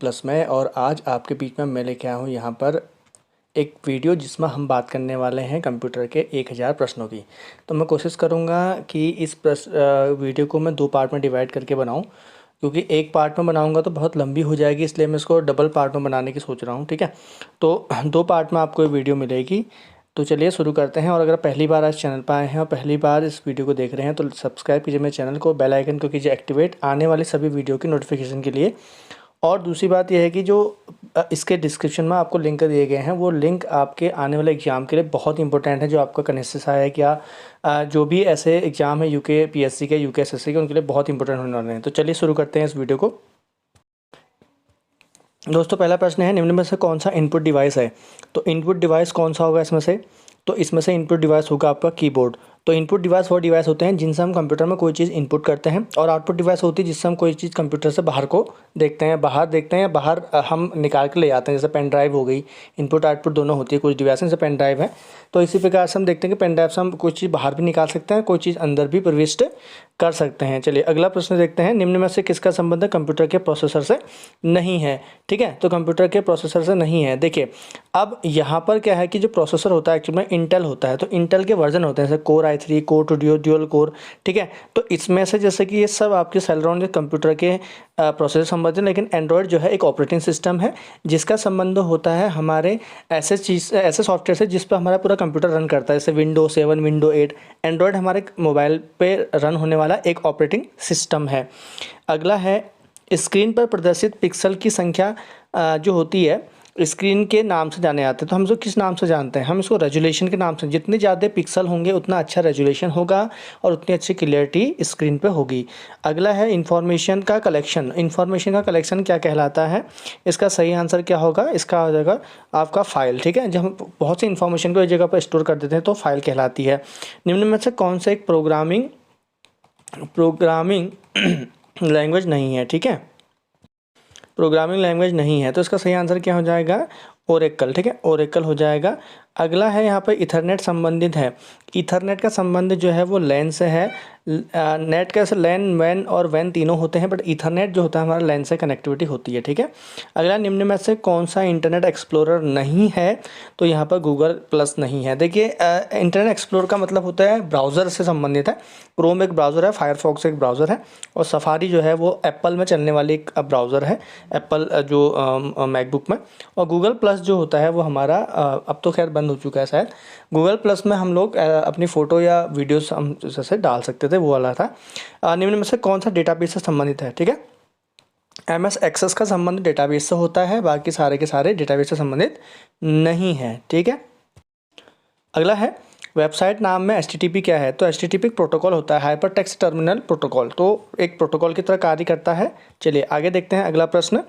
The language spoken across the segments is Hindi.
प्लस में। और आज आपके बीच में मैं लेके आया हूँ यहाँ पर एक वीडियो जिसमें हम बात करने वाले हैं कंप्यूटर के 1000 प्रश्नों की। तो मैं कोशिश करूँगा कि इस वीडियो को मैं 2 पार्ट में डिवाइड करके बनाऊँ, क्योंकि एक पार्ट में बनाऊँगा तो बहुत लंबी हो जाएगी, इसलिए मैं इसको डबल पार्ट में बनाने की सोच रहा हूँ। ठीक है, तो 2 पार्ट में आपको ये वीडियो मिलेगी। तो चलिए शुरू करते हैं। और अगर पहली बार इस चैनल पर आए हैं और पहली बार इस वीडियो को देख रहे हैं तो सब्सक्राइब कीजिए मेरे चैनल को, बेल आइकन को कीजिए एक्टिवेट आने वाली सभी वीडियो की नोटिफिकेशन के लिए। और दूसरी बात यह है कि जो इसके डिस्क्रिप्शन में आपको लिंक दिए गए हैं वो लिंक आपके आने वाले एग्ज़ाम के लिए बहुत इंपॉर्टेंट है। जो आपका कनेक्शन है क्या जो भी ऐसे एग्ज़ाम है यूके पीएससी के, यूके एसएससी के, उनके लिए बहुत इंपॉर्टेंट होने वाले हैं। तो चलिए शुरू करते हैं इस वीडियो को। दोस्तों पहला प्रश्न है, निम्न में से कौन सा इनपुट डिवाइस है? तो इनपुट डिवाइस कौन सा होगा इसमें से? तो इसमें से इनपुट डिवाइस होगा आपका कीबोर्ड। तो इनपुट डिवाइस वो डिवाइस होते हैं जिनसे हम कंप्यूटर में कोई चीज़ इनपुट करते हैं, और आउटपुट डिवाइस होती है जिससे हम कोई चीज़ कंप्यूटर से बाहर को देखते हैं, बाहर हम निकाल के ले आते हैं। जैसे पेन ड्राइव हो गई, इनपुट आउटपुट दोनों होती है कुछ डिवाइस, जैसे पेन ड्राइव है। तो इसी प्रकार से हम देखते हैं कि पेन ड्राइव से हम कोई चीज़ बाहर भी निकाल सकते हैं, कोई चीज़ अंदर भी प्रविष्ट कर सकते हैं। चलिए अगला प्रश्न देखते हैं, निम्न में से किसका संबंध कंप्यूटर के प्रोसेसर से नहीं है? ठीक है, तो कंप्यूटर के प्रोसेसर से नहीं है। देखिए अब यहाँ पर क्या है कि जो प्रोसेसर होता है एक्चुअली में इंटेल होता है, तो इंटेल के वर्जन होते हैं जैसे core i3, core 2 dual core. ठीक है, तो इसमें से जैसे कि ये सब आपके सेलरॉन कंप्यूटर के प्रोसेसर संबंधित हैं, लेकिन एंड्रॉयड जो है एक ऑपरेटिंग सिस्टम है जिसका संबंध होता है हमारे ऐसे सॉफ्टवेयर से जिस पर हमारा पूरा कंप्यूटर रन करता है, जैसे विंडो 7, विंडो 8। एंड्रॉयड हमारे मोबाइल पे रन होने वाला एक ऑपरेटिंग सिस्टम है। अगला है, स्क्रीन पर प्रदर्शित पिक्सल की संख्या जो होती है स्क्रीन के नाम से जाने जाते हैं। तो हम इसको किस नाम से जानते हैं? हम इसको रेजोल्यूशन के नाम से। जितने ज़्यादा पिक्सल होंगे उतना अच्छा रेजोल्यूशन होगा और उतनी अच्छी क्लियरिटी स्क्रीन पे होगी। अगला है, इंफॉर्मेशन का कलेक्शन। इंफॉर्मेशन का कलेक्शन क्या कहलाता है? इसका सही आंसर क्या होगा? इसका हो जाएगा आपका फाइल। ठीक है, जब हम बहुत सी इंफॉर्मेशन को एक जगह पर स्टोर कर देते हैं तो फाइल कहलाती है। निम्न में से कौन सा एक प्रोग्रामिंग लैंग्वेज नहीं है? ठीक है, प्रोग्रामिंग लैंग्वेज नहीं है, तो इसका सही आंसर क्या हो जाएगा? ओरेकल। ठीक है, ओरेकल हो जाएगा। अगला है, यहाँ पर इथरनेट संबंधित है। इथरनेट का संबंध जो है वो लैन से है। नेट का लैन, वैन और वैन तीनों होते हैं, बट इथरनेट जो होता है हमारा लैन से कनेक्टिविटी होती है। ठीक है, अगला, निम्न में से कौन सा इंटरनेट एक्सप्लोरर नहीं है? तो यहाँ पर गूगल प्लस नहीं है। देखिए इंटरनेट एक्सप्लोरर का मतलब होता है ब्राउज़र से संबंधित है। क्रोम एक ब्राउज़र है, फायरफॉक्स एक ब्राउज़र है, और सफारी जो है वो एप्पल में चलने वाली एक ब्राउज़र है, एप्पल जो मैकबुक में। और गूगल प्लस जो होता है वो हमारा अब तो खैर बंद हो चुका है शायद। गूगल प्लस में हम लोग अपनी फ़ोटो या वीडियोस हम जैसे डाल सकते थे, वो वाला था। निम्न में से कौन सा डेटाबेस से संबंधित है? ठीक है, MS एक्सेस का संबंध डेटाबेस से होता है, बाकी सारे के सारे डेटाबेस से संबंधित नहीं है। ठीक है, अगला है, वेबसाइट नाम में HTTP क्या है? तो HTTP प्रोटोकॉल होता है, हाइपर टेक्स्ट टर्मिनल प्रोटोकॉल, तो एक प्रोटोकॉल की तरह कार्य करता है। चलिए आगे देखते हैं अगला प्रश्न,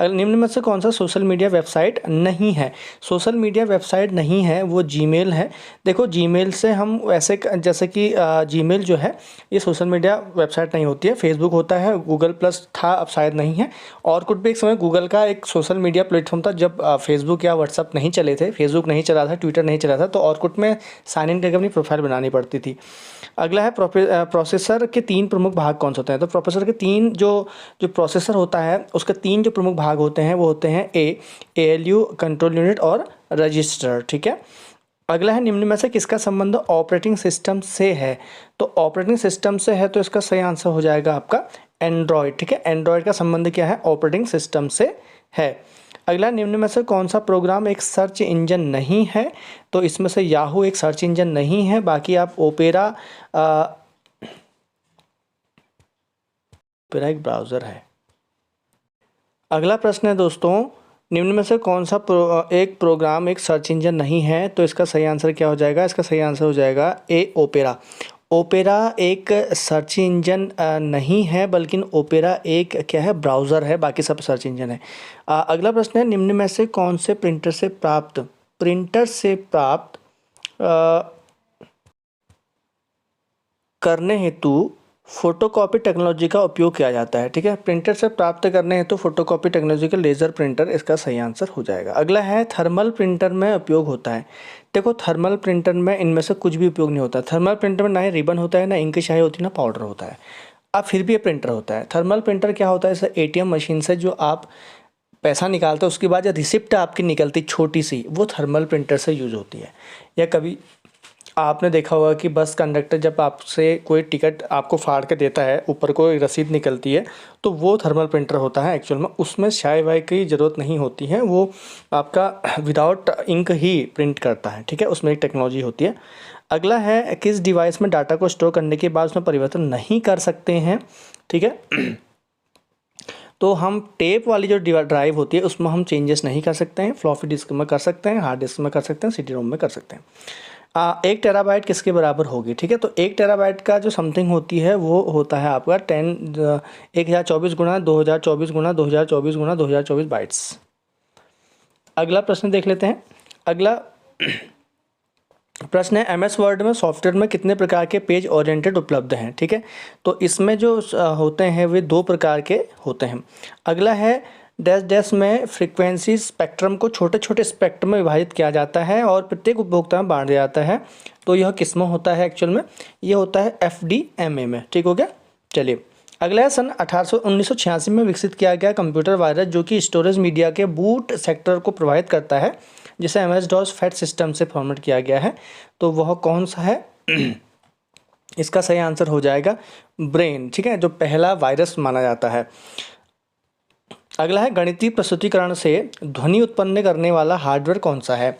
निम्न में से कौन सा सोशल मीडिया वेबसाइट नहीं है? सोशल मीडिया वेबसाइट नहीं है वो जीमेल है। देखो जीमेल से हम वैसे जैसे कि जीमेल जो है ये सोशल मीडिया वेबसाइट नहीं होती है। फेसबुक होता है, गूगल प्लस था, अब शायद नहीं है। और कुछ भी एक समय गूगल का एक सोशल मीडिया प्लेटफॉर्म था जब फेसबुक या व्हाट्सअप नहीं चले थे, फेसबुक नहीं चला था, ट्विटर नहीं चला था, तो और कुछ में साइन इन करके अपनी प्रोफाइल बनानी पड़ती थी। अगला है, प्रोसेसर के 3 प्रमुख भाग कौन से होते हैं? तो प्रोसेसर के 3 जो प्रोसेसर होता है उसके 3 जो प्रमुख भाग होते हैं वो होते हैं ALU, कंट्रोल यूनिट और रजिस्टर। ठीक है, अगला है, निम्न में से किसका संबंध ऑपरेटिंग सिस्टम से है? तो ऑपरेटिंग सिस्टम से है, तो इसका सही आंसर हो जाएगा आपका एंड्रॉयड। ठीक है, एंड्रॉयड का संबंध क्या है? ऑपरेटिंग सिस्टम से है। अगला, निम्न में से कौन सा प्रोग्राम एक सर्च इंजन नहीं है? तो इसमें से याहू एक सर्च इंजन नहीं है, बाकी आप ओपेरा एक ब्राउज़र है। अगला प्रश्न है दोस्तों, निम्न में से कौन सा एक प्रोग्राम एक सर्च इंजन नहीं है? तो इसका सही आंसर क्या हो जाएगा? इसका सही आंसर हो जाएगा ओपेरा। ओपेरा एक सर्च इंजन नहीं है, बल्कि ओपेरा एक क्या है? ब्राउज़र है, बाकी सब सर्च इंजन है। अगला प्रश्न है, निम्न में से कौन से प्रिंटर से प्राप्त करने हेतु फोटोकॉपी टेक्नोलॉजी का उपयोग किया जाता है? ठीक है, प्रिंटर से प्राप्त करने हेतु फोटोकॉपी टेक्नोलॉजी का लेज़र प्रिंटर इसका सही आंसर हो जाएगा। अगला है, थर्मल प्रिंटर में उपयोग होता है। देखो थर्मल प्रिंटर में इनमें से कुछ भी उपयोग नहीं होता। थर्मल प्रिंटर में ना ही रिबन होता है, ना इंक स्याही होती है, ना पाउडर होता है। अब फिर भी ये प्रिंटर होता है। थर्मल प्रिंटर क्या होता है? जैसे ATM मशीन से जो आप पैसा निकालते हैं उसके बाद जो रिसिप्ट आपकी निकलती छोटी सी, वो थर्मल प्रिंटर से यूज़ होती है। या कभी आपने देखा होगा कि बस कंडक्टर जब आपसे कोई टिकट आपको फाड़ के देता है, ऊपर कोई रसीद निकलती है, तो वो थर्मल प्रिंटर होता है एक्चुअल में। उसमें स्याही वाई की ज़रूरत नहीं होती है, वो आपका विदाउट इंक ही प्रिंट करता है, ठीक है। उसमें एक टेक्नोलॉजी होती है। अगला है किस डिवाइस में डाटा को स्टोर करने के बाद उसमें परिवर्तन नहीं कर सकते हैं, ठीक है। तो हम टेप वाली जो ड्राइव होती है उसमें हम चेंजेस नहीं कर सकते हैं। फ्लॉपी डिस्क में कर सकते हैं, हार्ड डिस्क में कर सकते हैं, CD रोम में कर सकते हैं। 1 टेराबाइट किसके बराबर होगी, ठीक है। तो 1 टेराबाइट का जो समथिंग होती है वो होता है आपका 1024 गुणा 2024 गुणा 2024 गुणा 2024 बाइट्स। अगला प्रश्न देख लेते हैं। अगला प्रश्न है MS वर्ड में सॉफ्टवेयर में कितने प्रकार के पेज ओरिएंटेड उपलब्ध हैं, ठीक है। तो इसमें जो होते हैं वे 2 प्रकार के होते हैं। अगला है डैश डैश में फ्रीक्वेंसी स्पेक्ट्रम को छोटे छोटे स्पेक्ट्रम में विभाजित किया जाता है और प्रत्येक उपभोक्ता में बांट दिया जाता है। तो यह किस में होता है एक्चुअल में, ये होता है FDMA में, ठीक हो गया। चलिए अगला है सन 1986 में विकसित किया गया कंप्यूटर वायरस जो कि स्टोरेज मीडिया के बूट सेक्टर को प्रभावित करता है, जिसे MS-DOS फैट सिस्टम से फॉर्मेट किया गया है। तो वह कौन सा है? इसका सही आंसर हो जाएगा ब्रेन, ठीक है, जो पहला वायरस माना जाता है। अगला है गणितीय प्रस्तुतिकरण से ध्वनि उत्पन्न करने वाला हार्डवेयर कौन सा है?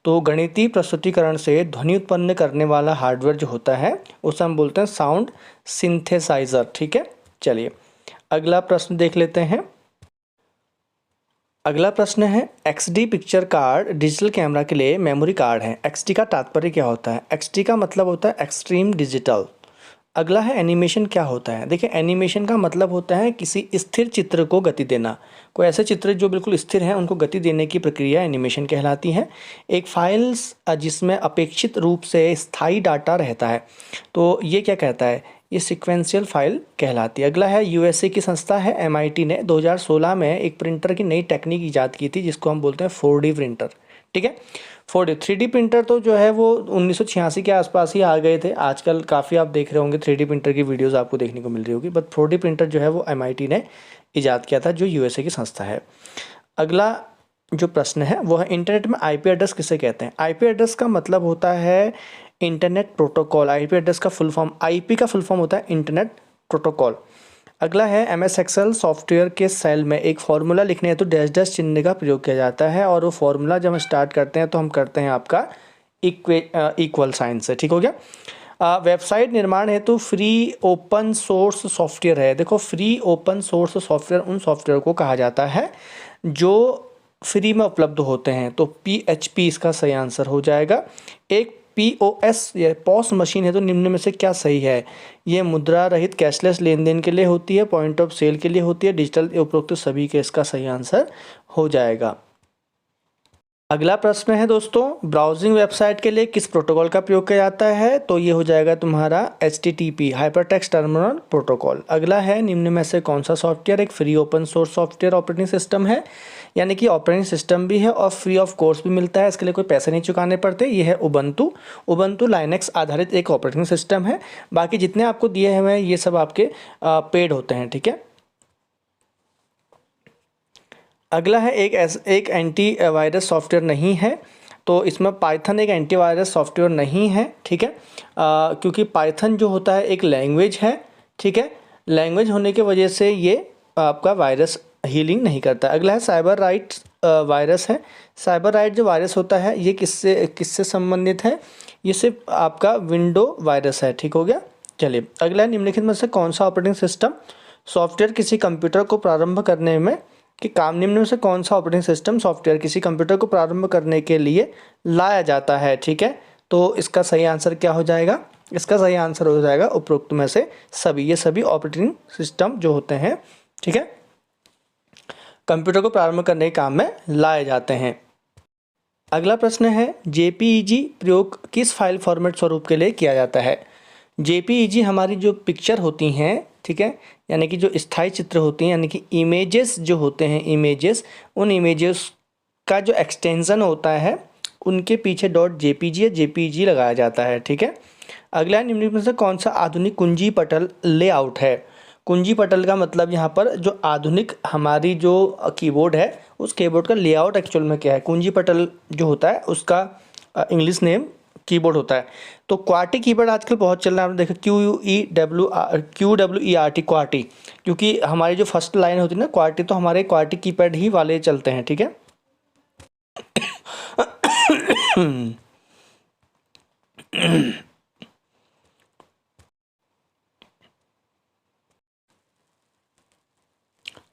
तो गणितीय प्रस्तुतिकरण से ध्वनि उत्पन्न करने वाला हार्डवेयर जो होता है उसे हम बोलते हैं साउंड सिंथेसाइजर, ठीक है। चलिए अगला प्रश्न देख लेते हैं। अगला प्रश्न है XD picture card digital camera के लिए मेमोरी कार्ड है। XD का तात्पर्य क्या होता है? XD का मतलब होता है एक्सट्रीम डिजिटल। अगला है एनिमेशन क्या होता है? देखिए एनिमेशन का मतलब होता है किसी स्थिर चित्र को गति देना। कोई ऐसे चित्र जो बिल्कुल स्थिर हैं उनको गति देने की प्रक्रिया एनिमेशन कहलाती है। एक फाइल्स जिसमें अपेक्षित रूप से स्थायी डाटा रहता है, तो ये क्या कहता है? ये सीक्वेंशियल फाइल कहलाती है। अगला है USA की संस्था है MIT ने 2016 में एक प्रिंटर की नई टेक्निक ईजाद की थी जिसको हम बोलते हैं 4D प्रिंटर, ठीक है। 4D 3D प्रिंटर तो जो है वो 1986 के आसपास ही आ गए थे। आजकल काफ़ी आप देख रहे होंगे 3D प्रिंटर की वीडियोस आपको देखने को मिल रही होगी, बट 4D प्रिंटर जो है वो MIT ने ईजाद किया था, जो USA की संस्था है। अगला जो प्रश्न है वो है इंटरनेट में IP एड्रेस किसे कहते हैं? IP एड्रेस का मतलब होता है इंटरनेट प्रोटोकॉल। IP एड्रेस का फुल फॉर्म, IP का फुल फॉर्म होता है इंटरनेट प्रोटोकॉल। अगला है MS एक्सेल सॉफ्टवेयर के सेल में एक फार्मूला लिखने है तो डैश डैश चिन्ह का प्रयोग किया जाता है, और वो फार्मूला जब हम स्टार्ट करते हैं तो हम करते हैं आपका इक्वल साइन से, ठीक हो गया। वेबसाइट निर्माण हेतु फ्री ओपन सोर्स सॉफ्टवेयर है। देखो फ्री ओपन सोर्स सॉफ्टवेयर उन सॉफ्टवेयर को कहा जाता है जो फ्री में उपलब्ध होते हैं, तो PHP इसका सही आंसर हो जाएगा। एक POS या पॉस मशीन है तो निम्न में से क्या सही है? ये मुद्रा रहित कैशलेस लेन देन के लिए होती है, पॉइंट ऑफ सेल के लिए होती है, डिजिटल उपरोक्त सभी के इसका सही आंसर हो जाएगा। अगला प्रश्न है दोस्तों, ब्राउजिंग वेबसाइट के लिए किस प्रोटोकॉल का प्रयोग किया जाता है? तो ये हो जाएगा तुम्हारा HTTP हाइपरटेक्स्ट टर्मिनल प्रोटोकॉल। अगला है निम्न में से कौन सा सॉफ्टवेयर एक free open source software operating system है, यानी कि ऑपरेटिंग सिस्टम भी है और फ्री ऑफ कोर्स भी मिलता है, इसके लिए कोई पैसे नहीं चुकाने पड़ते। ये है उबंटू लाइनेक्स आधारित एक ऑपरेटिंग सिस्टम है। बाकी जितने आपको दिए हुए हैं ये सब आपके पेड होते हैं, ठीक है। अगला है एक एंटी वायरस सॉफ्टवेयर नहीं है, तो इसमें पाइथन एक एंटीवायरस सॉफ्टवेयर नहीं है, ठीक है। क्योंकि पाइथन जो होता है एक लैंग्वेज है, ठीक है। लैंग्वेज होने की वजह से ये आपका वायरस हीलिंग नहीं करता। अगला है साइबर राइट वायरस है। साइबर राइट जो वायरस होता है ये किससे संबंधित है? ये सिर्फ आपका विंडो वायरस है, ठीक हो गया। चलिए अगला है निम्नलिखित में से कौन सा ऑपरेटिंग सिस्टम सॉफ्टवेयर किसी कंप्यूटर को प्रारंभ करने में कि काम निम्न में से कौन सा ऑपरेटिंग सिस्टम सॉफ्टवेयर किसी कंप्यूटर को प्रारंभ करने के लिए लाया जाता है, ठीक है। तो इसका सही आंसर क्या हो जाएगा? इसका सही आंसर हो जाएगा उपरोक्त में से सभी। ये सभी ऑपरेटिंग सिस्टम जो होते हैं, ठीक है, कंप्यूटर को प्रारंभ करने के काम में लाए जाते हैं। अगला प्रश्न है JPEG प्रयोग किस फाइल फॉर्मेट स्वरूप के लिए किया जाता है? JPEG हमारी जो पिक्चर होती हैं, ठीक है, यानी कि जो स्थायी चित्र होती हैं, यानी कि इमेजेस जो होते हैं, इमेजेस, उन इमेजेस का जो एक्सटेंशन होता है उनके पीछे .jpg या JPEG लगाया जाता है, ठीक है। अगला निम्नलिखित में से कौन सा आधुनिक कुंजी पटल लेआउट है? कुंजी पटल का मतलब यहाँ पर जो आधुनिक हमारी जो कीबोर्ड है उस कीबोर्ड का लेआउट एक्चुअल में क्या है, कुंजी पटल जो होता है उसका इंग्लिश नेम कीबोर्ड होता है। तो क्वार्टी कीबोर्ड आजकल बहुत चल रहा है, आपने देखा QWERT क्वार्टी, क्योंकि हमारी जो फर्स्ट लाइन होती है ना क्वार्टी, तो हमारे क्वार्टी कीपैड ही वाले चलते हैं, ठीक है।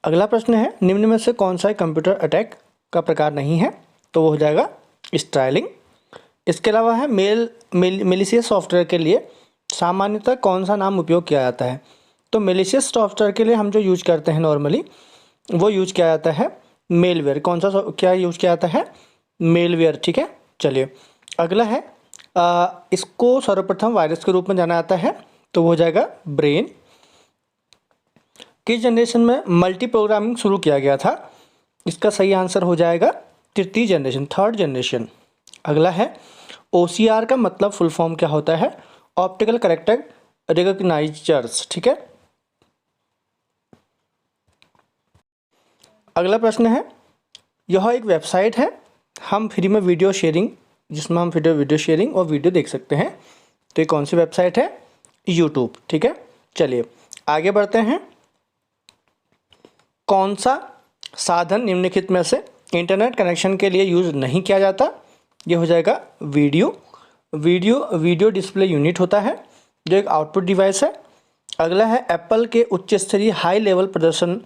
अगला प्रश्न है, निम्न में से कौन सा कंप्यूटर अटैक का प्रकार नहीं है, तो वो हो जाएगा स्टाइलिंग। इसके अलावा है मेलिशियस सॉफ्टवेयर के लिए सामान्यतः कौन सा नाम उपयोग किया जाता है, तो मेलिशियस सॉफ्टवेयर के लिए हम जो यूज करते हैं नॉर्मली वो यूज किया जाता है मेलवेयर। कौन सा क्या यूज किया जाता है, मेलवेयर, ठीक है। चलिए अगला है, इसको सर्वप्रथम वायरस के रूप में जाना जाता है, तो वो हो जाएगा ब्रेन। किस जनरेशन में मल्टी प्रोग्रामिंग शुरू किया गया था, इसका सही आंसर हो जाएगा तृतीय जनरेशन, थर्ड जनरेशन। अगला है, OCR का मतलब फुल फॉर्म क्या होता है, ऑप्टिकल कैरेक्टर रिकॉग्नाइजर्स, ठीक है। अगला प्रश्न है, यह एक वेबसाइट है, हम फ्री में वीडियो शेयरिंग, जिसमें हम वीडियो शेयरिंग और वीडियो देख सकते हैं, तो ये कौन सी वेबसाइट है, यूट्यूब, ठीक है। चलिए आगे बढ़ते हैं, कौन सा साधन निम्नलिखित में से इंटरनेट कनेक्शन के लिए यूज़ नहीं किया जाता, ये हो जाएगा वीडियो डिस्प्ले यूनिट होता है जो एक आउटपुट डिवाइस है। अगला है, एप्पल के उच्च स्तरीय हाई लेवल प्रदर्शन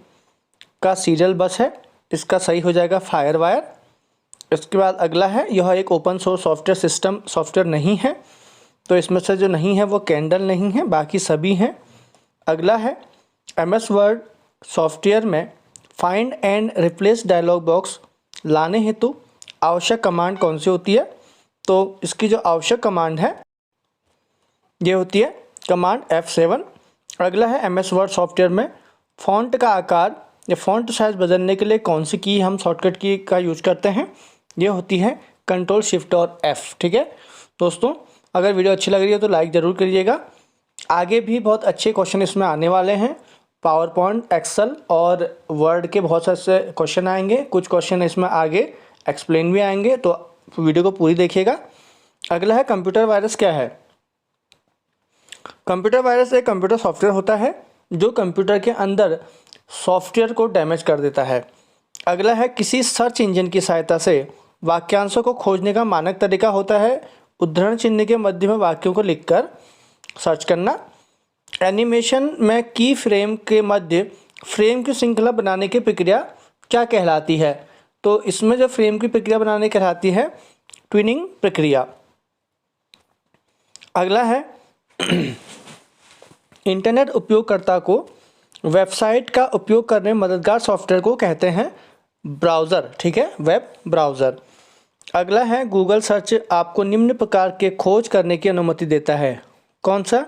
का सीरियल बस है, इसका सही हो जाएगा फायरवायर। इसके बाद अगला है, यह एक ओपन सोर्स सॉफ्टवेयर नहीं है, तो इसमें से जो नहीं है वो कैंडल नहीं है, बाकी सभी हैं। अगला है, MS वर्ड सॉफ्टवेयर में find and replace dialog box लाने हेतु आवश्यक कमांड कौन सी होती है, तो इसकी जो आवश्यक कमांड है ये होती है कमांड F7। अगला है, MS वर्ड सॉफ्टवेयर में फ़ॉन्ट का आकार या फ़ॉन्ट साइज बदलने के लिए कौन सी की हम शॉर्टकट की का यूज करते हैं, ये होती है Ctrl Shift और F, ठीक है। दोस्तों अगर वीडियो अच्छी लग रही है तो लाइक ज़रूर करिएगा। आगे भी बहुत अच्छे क्वेश्चन इसमें आने वाले हैं, पावर पॉइंट, एक्सेल और वर्ड के बहुत सारे क्वेश्चन आएंगे, कुछ क्वेश्चन इसमें आगे एक्सप्लेन भी आएंगे, तो वीडियो को पूरी देखिएगा। अगला है, कंप्यूटर वायरस क्या है। कंप्यूटर वायरस एक कंप्यूटर सॉफ्टवेयर होता है जो कंप्यूटर के अंदर सॉफ्टवेयर को डैमेज कर देता है। अगला है, किसी सर्च इंजन की सहायता से वाक्यांशों को खोजने का मानक तरीका होता है उद्धरण चिन्ह के मध्य में वाक्यों को लिखकर सर्च करना। एनिमेशन में की फ्रेम के मध्य फ्रेम की श्रृंखला बनाने की प्रक्रिया क्या कहलाती है, तो इसमें जो फ्रेम की प्रक्रिया बनाने कहलाती है ट्विनिंग प्रक्रिया। अगला है, इंटरनेट उपयोगकर्ता को वेबसाइट का उपयोग करने में मददगार सॉफ्टवेयर को कहते हैं ब्राउज़र, ठीक है, वेब ब्राउज़र। अगला है, गूगल सर्च आपको निम्न प्रकार के खोज करने की अनुमति देता है, कौन सा,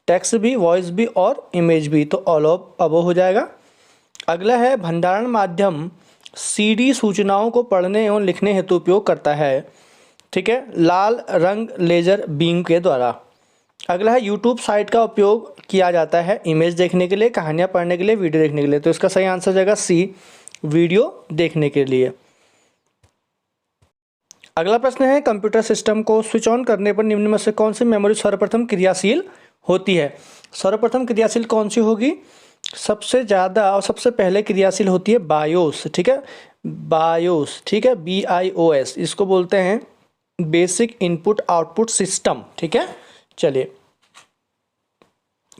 टेक्स्ट भी, वॉइस भी और इमेज भी, तो ऑल ऑफ अबो हो जाएगा। अगला है, भंडारण माध्यम CD सूचनाओं को पढ़ने एवं लिखने हेतु उपयोग करता है, ठीक है, लाल रंग लेजर बीम के द्वारा। अगला है, यूट्यूब साइट का उपयोग किया जाता है इमेज देखने के लिए, कहानियाँ पढ़ने के लिए, वीडियो देखने के लिए, तो इसका सही आंसर हो जाएगा C, वीडियो देखने के लिए। अगला प्रश्न है, कंप्यूटर सिस्टम को स्विच ऑन करने पर निम्न में से कौन सी मेमोरी सर्वप्रथम क्रियाशील होती है। सर्वप्रथम क्रियाशील कौन सी होगी, सबसे ज़्यादा और सबसे पहले क्रियाशील होती है बायोस, ठीक है, बायोस, ठीक है, BIOS, इसको बोलते हैं बेसिक इनपुट आउटपुट सिस्टम, ठीक है। चलिए,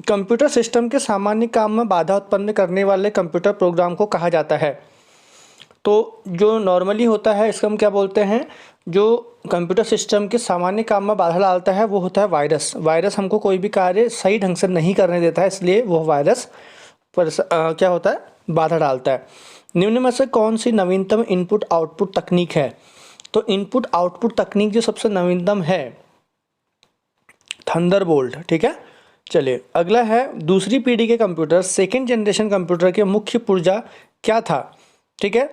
कंप्यूटर सिस्टम के सामान्य काम में बाधा उत्पन्न करने वाले कंप्यूटर प्रोग्राम को कहा जाता है, तो जो नॉर्मली होता है इसको हम क्या बोलते हैं, जो कंप्यूटर सिस्टम के सामान्य काम में बाधा डालता है वो होता है वायरस। वायरस हमको कोई भी कार्य सही ढंग से नहीं करने देता है, इसलिए वो वायरस पर क्या होता है, बाधा डालता है। निम्न में से कौन सी नवीनतम इनपुट आउटपुट तकनीक है, तो इनपुट आउटपुट तकनीक जो सबसे नवीनतम है थंडरबोल्ट, ठीक है। चलिए अगला है, दूसरी पीढ़ी के कंप्यूटर सेकेंड जनरेशन कंप्यूटर के मुख्य पुर्जा क्या था, ठीक है,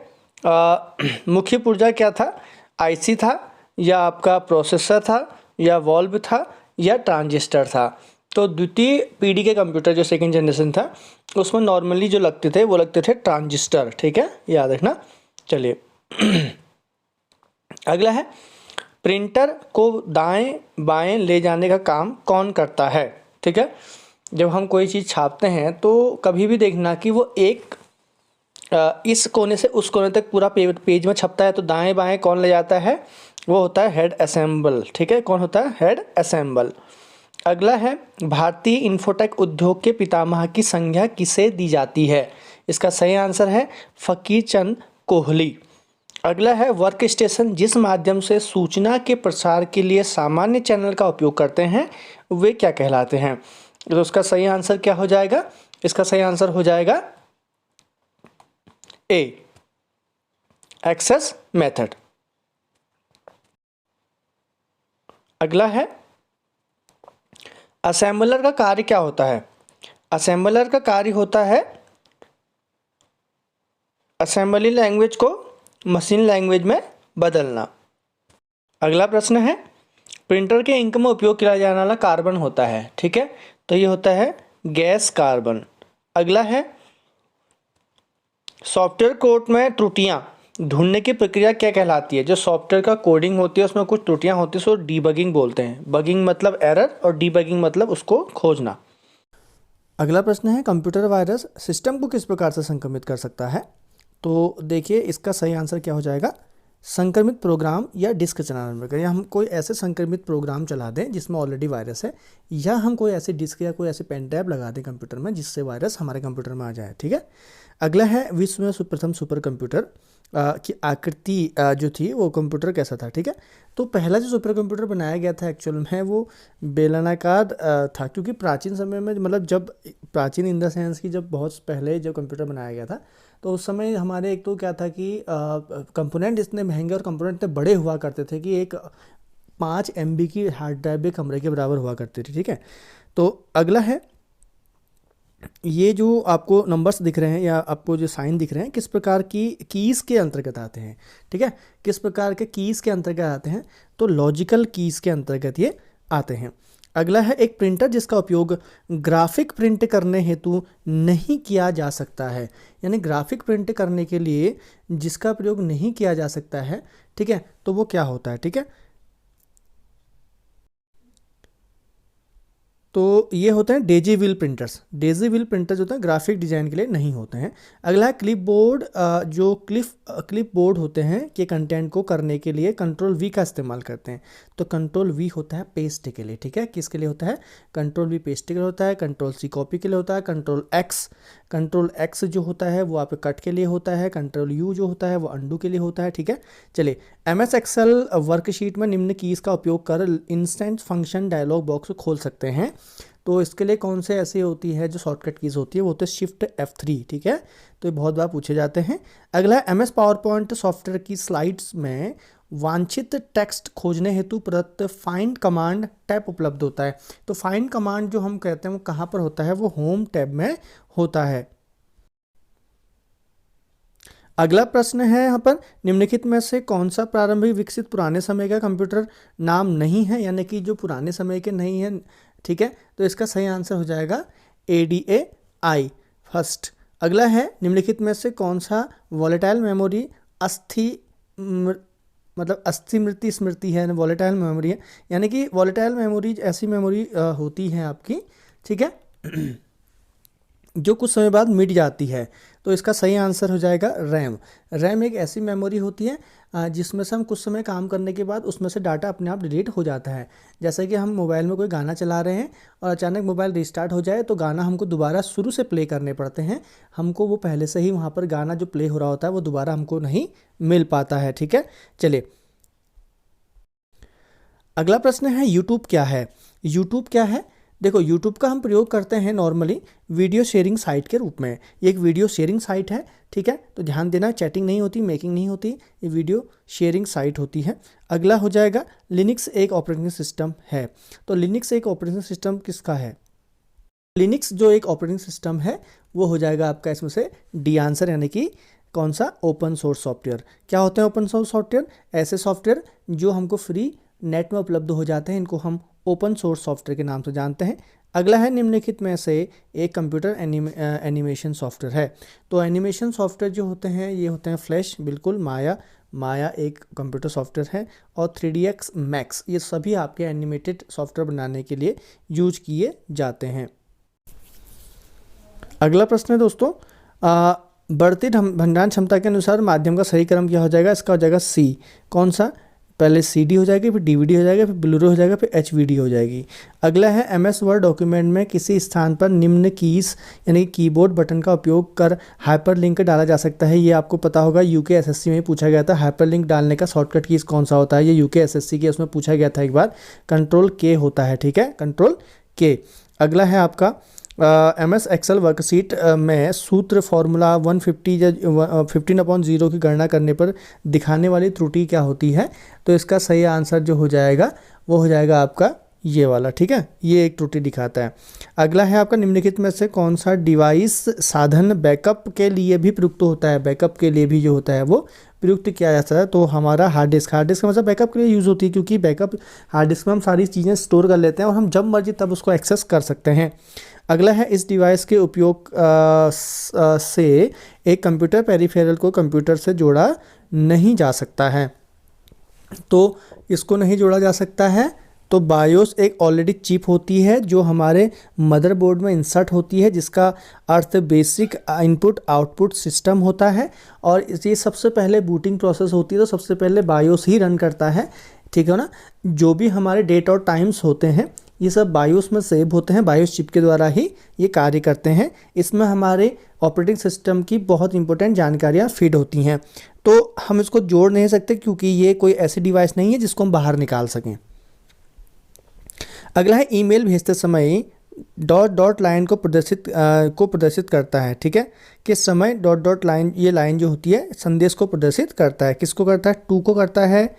मुख्य पुर्जा क्या था, IC था या आपका प्रोसेसर था या वॉल्व था या ट्रांजिस्टर था, तो द्वितीय पीढ़ी के कंप्यूटर जो सेकेंड जनरेशन था उसमें नॉर्मली जो लगते थे वो लगते थे ट्रांजिस्टर, ठीक है, याद रखना। चलिए अगला है, प्रिंटर को दाएं बाएं ले जाने का काम कौन करता है, ठीक है। जब हम कोई चीज़ छापते हैं तो कभी भी देखना कि वो एक इस कोने से उस कोने तक पूरा पेज में छपता है तो दाएं बाएं कौन ले जाता है, वो होता है हेड असेंबल, ठीक है। कौन होता है, हेड असेंबल। अगला है, भारतीय इंफोटेक उद्योग के पितामह की संज्ञा किसे दी जाती है, इसका सही आंसर है फकीर चंद कोहली। अगला है, वर्क स्टेशन जिस माध्यम से सूचना के प्रसार के लिए सामान्य चैनल का उपयोग करते हैं वे क्या कहलाते हैं, तो उसका सही आंसर क्या हो जाएगा, इसका सही आंसर हो जाएगा ए, एक्सेस मेथड। अगला है, असेंबलर का कार्य क्या होता है, असेंबलर का कार्य होता है असेंबली लैंग्वेज को मशीन लैंग्वेज में बदलना। अगला प्रश्न है, प्रिंटर के इंक में उपयोग किया जाने वाला कार्बन होता है, ठीक है, तो ये होता है गैस कार्बन। अगला है, सॉफ्टवेयर कोड में त्रुटियां ढूंढने की प्रक्रिया क्या कहलाती है, जो सॉफ्टवेयर का कोडिंग होती है उसमें कुछ त्रुटियां होती है उसको डीबगिंग बोलते हैं। बगिंग मतलब एरर और डीबगिंग मतलब उसको खोजना। अगला प्रश्न है, कंप्यूटर वायरस सिस्टम को किस प्रकार से संक्रमित कर सकता है, तो देखिए इसका सही आंसर क्या हो जाएगा, संक्रमित प्रोग्राम या डिस्क चलाने में करें, या हम कोई ऐसे संक्रमित प्रोग्राम चला दें जिसमें ऑलरेडी वायरस है, या हम कोई ऐसी डिस्क या कोई ऐसे पेन ड्राइव लगा दें कंप्यूटर में जिससे वायरस हमारे कंप्यूटर में आ जाए, ठीक है। अगला है, विश्व में प्रथम सुपर कंप्यूटर की आकृति जो थी वो कंप्यूटर कैसा था, ठीक है। तो पहला जो सुपर कंप्यूटर बनाया गया था एक्चुअल में वो बेलनाकार था, क्योंकि प्राचीन समय में मतलब जब प्राचीन इन द सेंस की जब बहुत पहले जब कंप्यूटर बनाया गया था तो उस समय हमारे एक तो क्या था कि कंपोनेंट इतने महंगे और कंपोनेंट इतने बड़े हुआ करते थे कि एक 5 MB की हार्ड ड्राइव भी कमरे के बराबर हुआ करती थी, ठीक है। तो अगला है, ये जो आपको नंबर्स दिख रहे हैं या आपको जो साइन दिख रहे हैं किस प्रकार की कीज़ के अंतर्गत आते हैं, ठीक है, किस प्रकार के कीज़ के अंतर्गत आते हैं, तो लॉजिकल कीज़ के अंतर्गत ये आते हैं। अगला है, एक प्रिंटर जिसका उपयोग ग्राफिक प्रिंट करने हेतु नहीं किया जा सकता है, यानी ग्राफिक प्रिंट करने के लिए जिसका प्रयोग नहीं किया जा सकता है, ठीक है, तो वो क्या होता है, ठीक है। तो ये होते हैं Daisy wheel printers. Daisy wheel printers होते हैं ग्राफिक डिजाइन के लिए नहीं होते हैं। अगला है, क्लिप बोर्ड जो क्लिप बोर्ड होते हैं के कंटेंट को करने के लिए कंट्रोल वी का इस्तेमाल करते हैं, तो कंट्रोल वी होता है पेस्ट के लिए, ठीक है। किसके लिए होता है, कंट्रोल वी पेस्ट के लिए होता है, कंट्रोल सी कॉपी के लिए होता है, कंट्रोल एक्स जो होता है वो आप कट के लिए होता है, कंट्रोल यू जो होता है वो अंडू के लिए होता है, ठीक है। चलिए, MS एक्सेल वर्कशीट में निम्न कीज़ का उपयोग कर इंस्टेंट फंक्शन डायलॉग बॉक्स खोल सकते हैं, तो इसके लिए कौन से ऐसी होती है जो शॉर्टकट कीज़ होती है, वो होते हैं शिफ्ट F3, ठीक है। तो ये बहुत बार पूछे जाते हैं। अगला है, MS पावर पॉइंट सॉफ्टवेयर की स्लाइड्स में वांछित टेक्स्ट खोजने हेतु प्रदत्त फाइंड कमांड टैब उपलब्ध होता है, तो फाइंड कमांड जो हम कहते हैं वो कहाँ पर होता है, वो होम टैब में होता है। अगला प्रश्न है यहाँ पर, निम्नलिखित में से कौन सा प्रारंभिक विकसित पुराने समय का कंप्यूटर नाम नहीं है, यानी कि जो पुराने समय के नहीं है, ठीक है, तो इसका सही आंसर हो जाएगा ADAI फर्स्ट। अगला है, निम्नलिखित में से कौन सा वॉलेटाइल मेमोरी अस्थि स्मृति है, वॉलेटाइल मेमोरी है, यानी कि वॉलेटाइल मेमोरी ऐसी मेमोरी होती है आपकी, ठीक है, जो कुछ समय बाद मिट जाती है, तो इसका सही आंसर हो जाएगा रैम एक ऐसी मेमोरी होती है जिसमें से हम कुछ समय काम करने के बाद उसमें से डाटा अपने आप डिलीट हो जाता है। जैसे कि हम मोबाइल में कोई गाना चला रहे हैं और अचानक मोबाइल रिस्टार्ट हो जाए तो गाना हमको दोबारा शुरू से प्ले करने पड़ते हैं, हमको वो पहले से ही वहाँ पर गाना जो प्ले हो रहा होता है वो दोबारा हमको नहीं मिल पाता है, ठीक है। चलिए, अगला प्रश्न है, यूट्यूब क्या है। यूट्यूब क्या है, देखो यूट्यूब का हम प्रयोग करते हैं नॉर्मली वीडियो शेयरिंग साइट के रूप में, ये एक वीडियो शेयरिंग साइट है, ठीक है, तो ध्यान देना, चैटिंग नहीं होती, मेकिंग नहीं होती, ये वीडियो शेयरिंग साइट होती है। अगला हो जाएगा, लिनक्स एक ऑपरेटिंग सिस्टम है, तो लिनक्स एक ऑपरेटिंग सिस्टम किसका है, लिनक्स जो एक ऑपरेटिंग सिस्टम है वो हो जाएगा आपका इसमें से डी आंसर, यानी कि कौन सा, ओपन सोर्स सॉफ्टवेयर। क्या होते हैं ओपन सोर्स सॉफ्टवेयर, ऐसे सॉफ्टवेयर जो हमको फ्री नेट में उपलब्ध हो जाते हैं, इनको हम ओपन सोर्स सॉफ्टवेयर के नाम से जानते हैं। अगला है निम्नलिखित में से एक कंप्यूटर एनिमेशन सॉफ्टवेयर है। तो एनिमेशन सॉफ्टवेयर जो होते हैं ये होते हैं फ्लैश, बिल्कुल, माया एक कंप्यूटर सॉफ्टवेयर है, और 3ds मैक्स, ये सभी आपके एनिमेटेड सॉफ्टवेयर बनाने के लिए यूज किए जाते हैं। अगला प्रश्न है दोस्तों, बढ़ती भंडारण क्षमता के अनुसार माध्यम का सही क्रम क्या हो जाएगा? इसका हो जाएगा सी। कौन सा? पहले CD हो जाएगी, फिर DVD हो जाएगा, फिर ब्लूरे हो जाएगा, फिर HVD हो जाएगी। अगला है MS वर्ड डॉक्यूमेंट में किसी स्थान पर निम्न कीज यानी कीबोर्ड बटन का उपयोग कर हाइपरलिंक डाला जा सकता है। ये आपको पता होगा, यूके SSC में पूछा गया था, हाइपरलिंक डालने का शॉर्टकट कीज कौन सा होता है? ये यूके SSC के उसमें पूछा गया था एक बार, Ctrl+K होता है, ठीक है, Ctrl+K। अगला है आपका MS एक्सेल वर्कशीट में सूत्र फॉर्मूला 150 या 15/0 की गणना करने पर दिखाने वाली त्रुटि क्या होती है? तो इसका सही आंसर जो हो जाएगा वो हो जाएगा आपका ये वाला, ठीक है, ये एक त्रुटि दिखाता है। अगला है आपका निम्नलिखित में से कौन सा डिवाइस साधन बैकअप के लिए भी प्रयुक्त होता है? बैकअप के लिए भी जो होता है वो प्रयुक्त किया जाता है। तो हमारा हार्ड डिस्क का मतलब बैकअप के लिए यूज़ होती है, क्योंकि बैकअप हार्ड डिस्क में हम सारी चीज़ें स्टोर कर लेते हैं और हम जब मर्जी तब उसको एक्सेस कर सकते हैं। अगला है इस डिवाइस के उपयोग से एक कंप्यूटर पेरिफेरल को कंप्यूटर से जोड़ा नहीं जा सकता है। तो इसको नहीं जोड़ा जा सकता है तो बायोस एक ऑलरेडी चिप होती है जो हमारे मदरबोर्ड में इंसर्ट होती है, जिसका अर्थ बेसिक इनपुट आउटपुट सिस्टम होता है, और ये सबसे पहले बूटिंग प्रोसेस होती है, तो सबसे पहले बायोस ही रन करता है, ठीक है ना। जो भी हमारे डेट और टाइम्स होते हैं ये सब बायोस में सेव होते हैं, बायोस चिप के द्वारा ही ये कार्य करते हैं। इसमें हमारे ऑपरेटिंग सिस्टम की बहुत इंपॉर्टेंट जानकारियाँ फीड होती हैं, तो हम इसको जोड़ नहीं सकते क्योंकि ये कोई ऐसी डिवाइस नहीं है जिसको हम बाहर निकाल सकें। अगला है ईमेल भेजते समय डॉट लाइन को प्रदर्शित करता है, ठीक है, किस समय डॉट लाइन, ये लाइन जो होती है संदेश को प्रदर्शित करता है। किसको करता है? टू को करता है,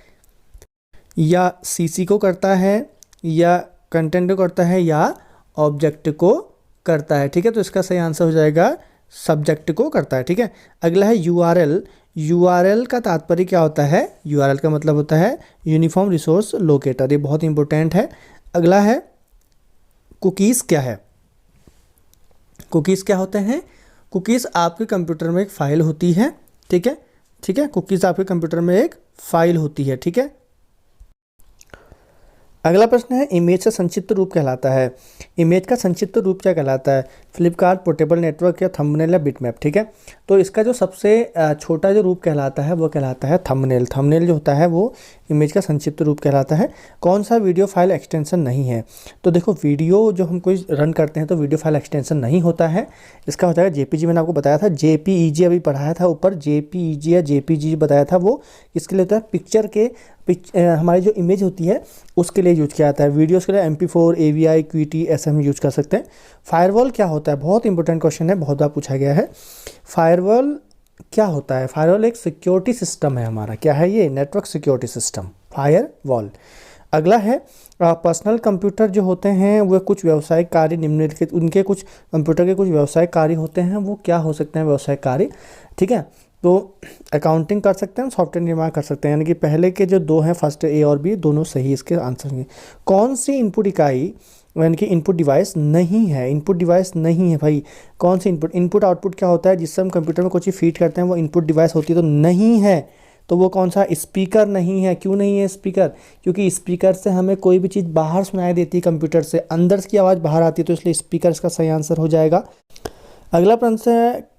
या CC को करता है, या कंटेंट को करता है, या ऑब्जेक्ट को करता है, ठीक है। तो इसका सही आंसर हो जाएगा सब्जेक्ट को करता है, ठीक है। अगला है URL का तात्पर्य क्या होता है? URL का मतलब होता है यूनिफॉर्म रिसोर्स लोकेटर, ये बहुत इंपॉर्टेंट है। अगला है कुकीज़ क्या है? कुकीज़ क्या होते हैं? कुकीज़ आपके कंप्यूटर में एक फ़ाइल होती है, ठीक है, ठीक है, कुकीज़ आपके कंप्यूटर में एक फ़ाइल होती है, ठीक है। अगला प्रश्न है इमेज का संक्षिप्त रूप कहलाता है। इमेज का संक्षिप्त रूप क्या कहलाता है? फ्लिपकार्ट, पोर्टेबल नेटवर्क, या थंबनेल, या बिटमैप, ठीक है। तो इसका जो सबसे छोटा जो रूप कहलाता है वो कहलाता है थंबनेल। थंबनेल जो होता है वो इमेज का संक्षिप्त रूप कहलाता है। कौन सा वीडियो फाइल एक्सटेंशन नहीं है? तो देखो, वीडियो जो हम कोई रन करते हैं तो वीडियो फाइल एक्सटेंशन नहीं होता है, इसका हो जाएगा JPG। मैंने आपको बताया था JPEG, अभी पढ़ाया था ऊपर, JPEG या JPG बताया था, वो किसके लिए होता है? पिक्चर के हमारी जो इमेज होती है उसके लिए यूज किया जाता है। वीडियोस के लिए MP4, AVI, QT ऐसे हम यूज कर सकते हैं। फायरवॉल क्या होता है? बहुत इंपॉर्टेंट क्वेश्चन है, बहुत बार पूछा गया है। फायरवॉल क्या होता है? फायरवॉल एक सिक्योरिटी सिस्टम है हमारा। क्या है ये? Network security system, firewall. अगला है पर्सनल कंप्यूटर जो होते हैं वो कुछ व्यावसायिक कार्य निम्नलिखित, उनके कुछ कंप्यूटर के कुछ व्यावसायिक कार्य होते हैं, वो क्या हो सकते हैं व्यावसायिक कार्य? ठीक है, तो अकाउंटिंग कर सकते हैं, सॉफ्टवेयर निर्माण कर सकते हैं, यानी कि पहले के जो दो हैं, फर्स्ट A और B, दोनों सही इसके आंसर हैं। कौन सी इनपुट इकाई यानी कि इनपुट डिवाइस नहीं है? इनपुट डिवाइस नहीं है भाई। कौन सी इनपुट आउटपुट क्या होता है? जिससे हम कंप्यूटर में कुछ चीज़ फीड करते हैं वो इनपुट डिवाइस होती है, तो नहीं है। तो वो कौन सा? स्पीकर नहीं है। क्यों नहीं है स्पीकर? क्योंकि स्पीकर से हमें कोई भी चीज़ बाहर सुनाई देती है, कंप्यूटर से अंदर की आवाज़ बाहर आती है, तो इसलिए स्पीकर इसका सही आंसर हो जाएगा। अगला प्रश्न है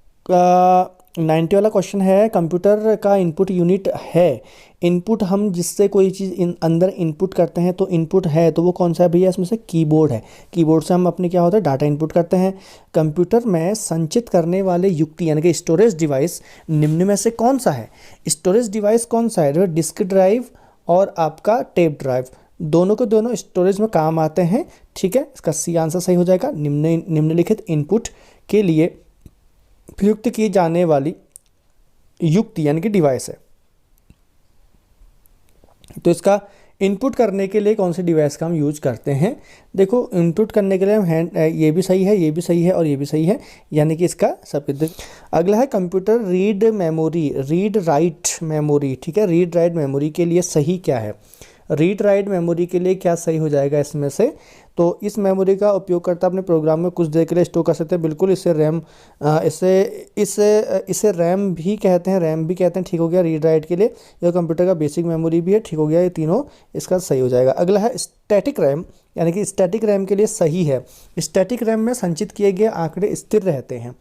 90 वाला क्वेश्चन है, कंप्यूटर का इनपुट यूनिट है। इनपुट हम जिससे कोई चीज़ अंदर इनपुट करते हैं तो इनपुट है, तो वो कौन सा है भैया? इसमें से कीबोर्ड है। कीबोर्ड से हम अपने क्या होता है डाटा इनपुट करते हैं। कंप्यूटर में संचित करने वाले युक्ति यानी कि स्टोरेज डिवाइस निम्न में से कौन सा है? स्टोरेज डिवाइस कौन सा है? डिस्क ड्राइव और आपका टेप ड्राइव, दोनों के दोनों स्टोरेज में काम आते हैं। ठीक है, इसका सी आंसर सही हो जाएगा। निम्नलिखित इनपुट के लिए प्रयुक्त की जाने वाली युक्ति यानी कि डिवाइस है, तो इसका इनपुट करने के लिए कौन सी डिवाइस का हम यूज करते हैं? देखो, इनपुट करने के लिए हम ये भी सही है, ये भी सही है और ये भी सही है, यानी कि इसका सब। अगला है कंप्यूटर रीड राइट मेमोरी। ठीक है, रीड राइट मेमोरी के लिए सही क्या है? रीड राइट मेमोरी के लिए क्या सही हो जाएगा इसमें से? तो इस मेमोरी का उपयोगकर्ता अपने प्रोग्राम में कुछ देर के लिए स्टोर कर सकते हैं, बिल्कुल। इसे रैम इसे रैम भी कहते हैं, ठीक हो गया। रीड राइट के लिए यह कंप्यूटर का बेसिक मेमोरी भी है, ठीक हो गया। ये तीनों इसका सही हो जाएगा। अगला है स्टैटिक रैम, यानी कि स्टैटिक रैम के लिए सही है। स्टैटिक रैम में संचित किए गए आंकड़े स्थिर रहते हैं,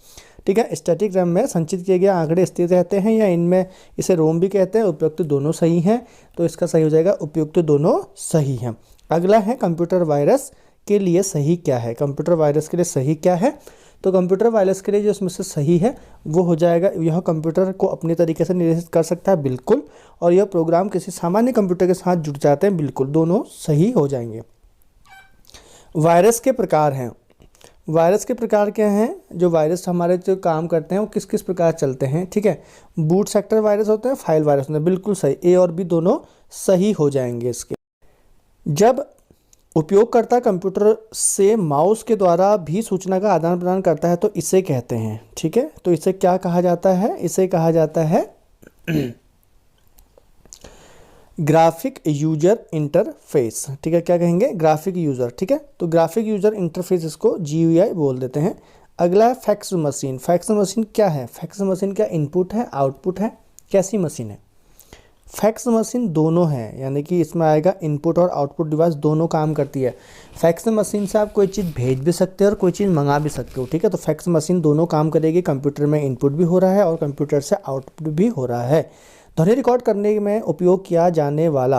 ठीक है। स्टैटिक रैम में संचित किए गए आंकड़े स्थिर रहते हैं, या इनमें इसे रोम भी कहते हैं। उपयुक्त दोनों सही हैं, तो इसका सही हो जाएगा उपयुक्त दोनों सही हैं। अगला है कंप्यूटर वायरस के लिए सही क्या है? कंप्यूटर वायरस के लिए सही क्या है? तो कंप्यूटर वायरस के लिए जो इसमें से सही है वो हो जाएगा, यह कंप्यूटर को अपने तरीके से निर्देशित कर सकता है, बिल्कुल। और यह प्रोग्राम किसी सामान्य कंप्यूटर के साथ जुड़ जाते हैं, बिल्कुल, दोनों सही हो जाएंगे। वायरस के प्रकार हैं। वायरस के प्रकार क्या हैं? जो वायरस हमारे जो काम करते हैं वो किस किस प्रकार चलते हैं, ठीक है। बूट सेक्टर वायरस होते हैं, फाइल वायरस होते हैं, बिल्कुल सही। ए और बी दोनों सही हो जाएंगे इसके। जब उपयोगकर्ता कंप्यूटर से माउस के द्वारा भी सूचना का आदान प्रदान करता है तो इसे कहते हैं, ठीक है। तो इसे क्या कहा जाता है? इसे कहा जाता है ग्राफिक यूजर इंटरफेस, ठीक है। क्या कहेंगे? ग्राफिक यूजर, ठीक है। तो ग्राफिक यूजर इंटरफेस इसको GUI बोल देते हैं। अगला है फैक्स मशीन। फैक्स मशीन क्या है? फैक्स मशीन क्या इनपुट है, आउटपुट है, कैसी मशीन है? फैक्स मशीन दोनों है, यानी कि इसमें आएगा इनपुट और आउटपुट डिवाइस, दोनों काम करती है। फैक्स मशीन से आप कोई चीज़ भेज भी सकते हो और कोई चीज़ मंगा भी सकते हो, ठीक है। तो फैक्स मशीन दोनों काम करेगी, कंप्यूटर में इनपुट भी हो रहा है और कंप्यूटर से आउटपुट भी हो रहा है। ध्वनि रिकॉर्ड करने में उपयोग किया जाने वाला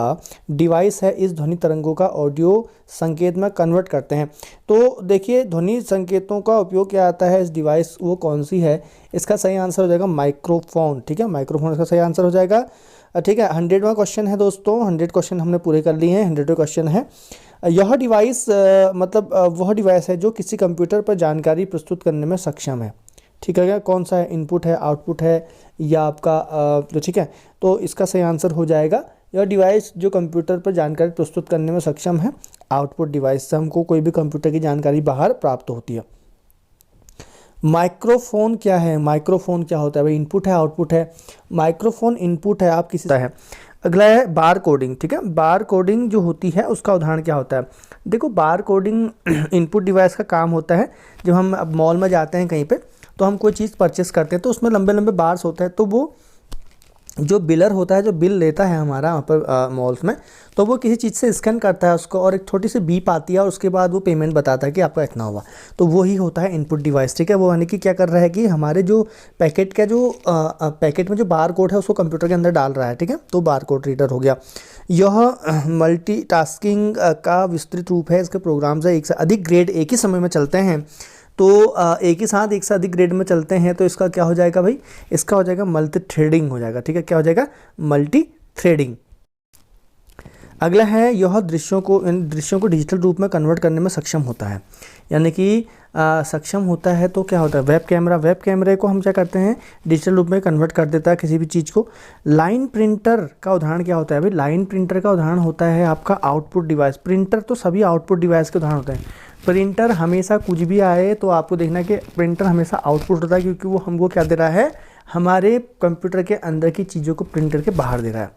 डिवाइस है, इस ध्वनि तरंगों का ऑडियो संकेत में कन्वर्ट करते हैं। तो देखिए, ध्वनि संकेतों का उपयोग किया जाता है, इस डिवाइस वो कौन सी है? इसका सही आंसर हो जाएगा माइक्रोफोन, ठीक है। माइक्रोफोन इसका सही आंसर हो जाएगा, ठीक है। 100वां क्वेश्चन है दोस्तों, 100 क्वेश्चन हमने पूरे कर लिए हैं। 100वां क्वेश्चन है, यह डिवाइस मतलब वह डिवाइस है जो किसी कंप्यूटर पर जानकारी प्रस्तुत करने में सक्षम है, ठीक है। क्या कौन सा है? इनपुट है, आउटपुट है, या आपका तो ठीक है। तो इसका सही आंसर हो जाएगा यह डिवाइस जो कंप्यूटर पर जानकारी प्रस्तुत करने में सक्षम है। आउटपुट डिवाइस से हमको कोई भी कंप्यूटर की जानकारी बाहर प्राप्त होती है। माइक्रोफोन क्या है? माइक्रोफोन क्या होता है भाई? इनपुट है, आउटपुट है। माइक्रोफोन इनपुट है, आप किसी है। अगला है बार कोडिंग, ठीक है। बार कोडिंग जो होती है उसका उदाहरण क्या होता है? देखो, बार कोडिंग इनपुट डिवाइस का काम होता है। जब हम अब मॉल में जाते हैं कहीं पे, तो हम कोई चीज़ परचेस करते हैं, तो उसमें लंबे लंबे बार्स होते हैं। तो वो जो बिलर होता है, जो बिल लेता है हमारा वहाँ पर मॉल्स में, तो वो किसी चीज़ से स्कैन करता है उसको, और एक छोटी सी बीप आती है और उसके बाद वो पेमेंट बताता है कि आपका इतना हुआ। तो वो ही होता है इनपुट डिवाइस, ठीक है। वो यानी कि क्या कर रहा है कि हमारे जो पैकेट का जो पैकेट में जो बार कोड है उसको कंप्यूटर के अंदर डाल रहा है, ठीक है। तो बार कोड रीडर हो गया। यह मल्टीटास्किंग का विस्तृत रूप है। इसके प्रोग्राम्स एक से अधिक ग्रेड एक ही समय में चलते हैं, तो एक ही साथ एक से अधिक ग्रेड में चलते हैं। तो इसका क्या हो जाएगा भाई? इसका हो जाएगा मल्टी थ्रेडिंग हो जाएगा, ठीक है। क्या हो जाएगा? Multi threading. अगला है, यह दृश्यों को डिजिटल रूप में कन्वर्ट करने में सक्षम होता है, यानी कि सक्षम होता है। तो क्या होता है? वेब कैमरे को हम क्या करते हैं? डिजिटल रूप में कन्वर्ट कर देता है किसी भी चीज़ को। लाइन प्रिंटर का उदाहरण क्या होता है भाई? लाइन प्रिंटर का उदाहरण होता है आपका आउटपुट डिवाइस। प्रिंटर तो सभी आउटपुट डिवाइस के उदाहरण होते हैं। प्रिंटर हमेशा कुछ भी आए तो आपको देखना कि प्रिंटर हमेशा आउटपुट होता है, क्योंकि वो हमको क्या दे रहा है? हमारे कंप्यूटर के अंदर की चीज़ों को प्रिंटर के बाहर दे रहा है।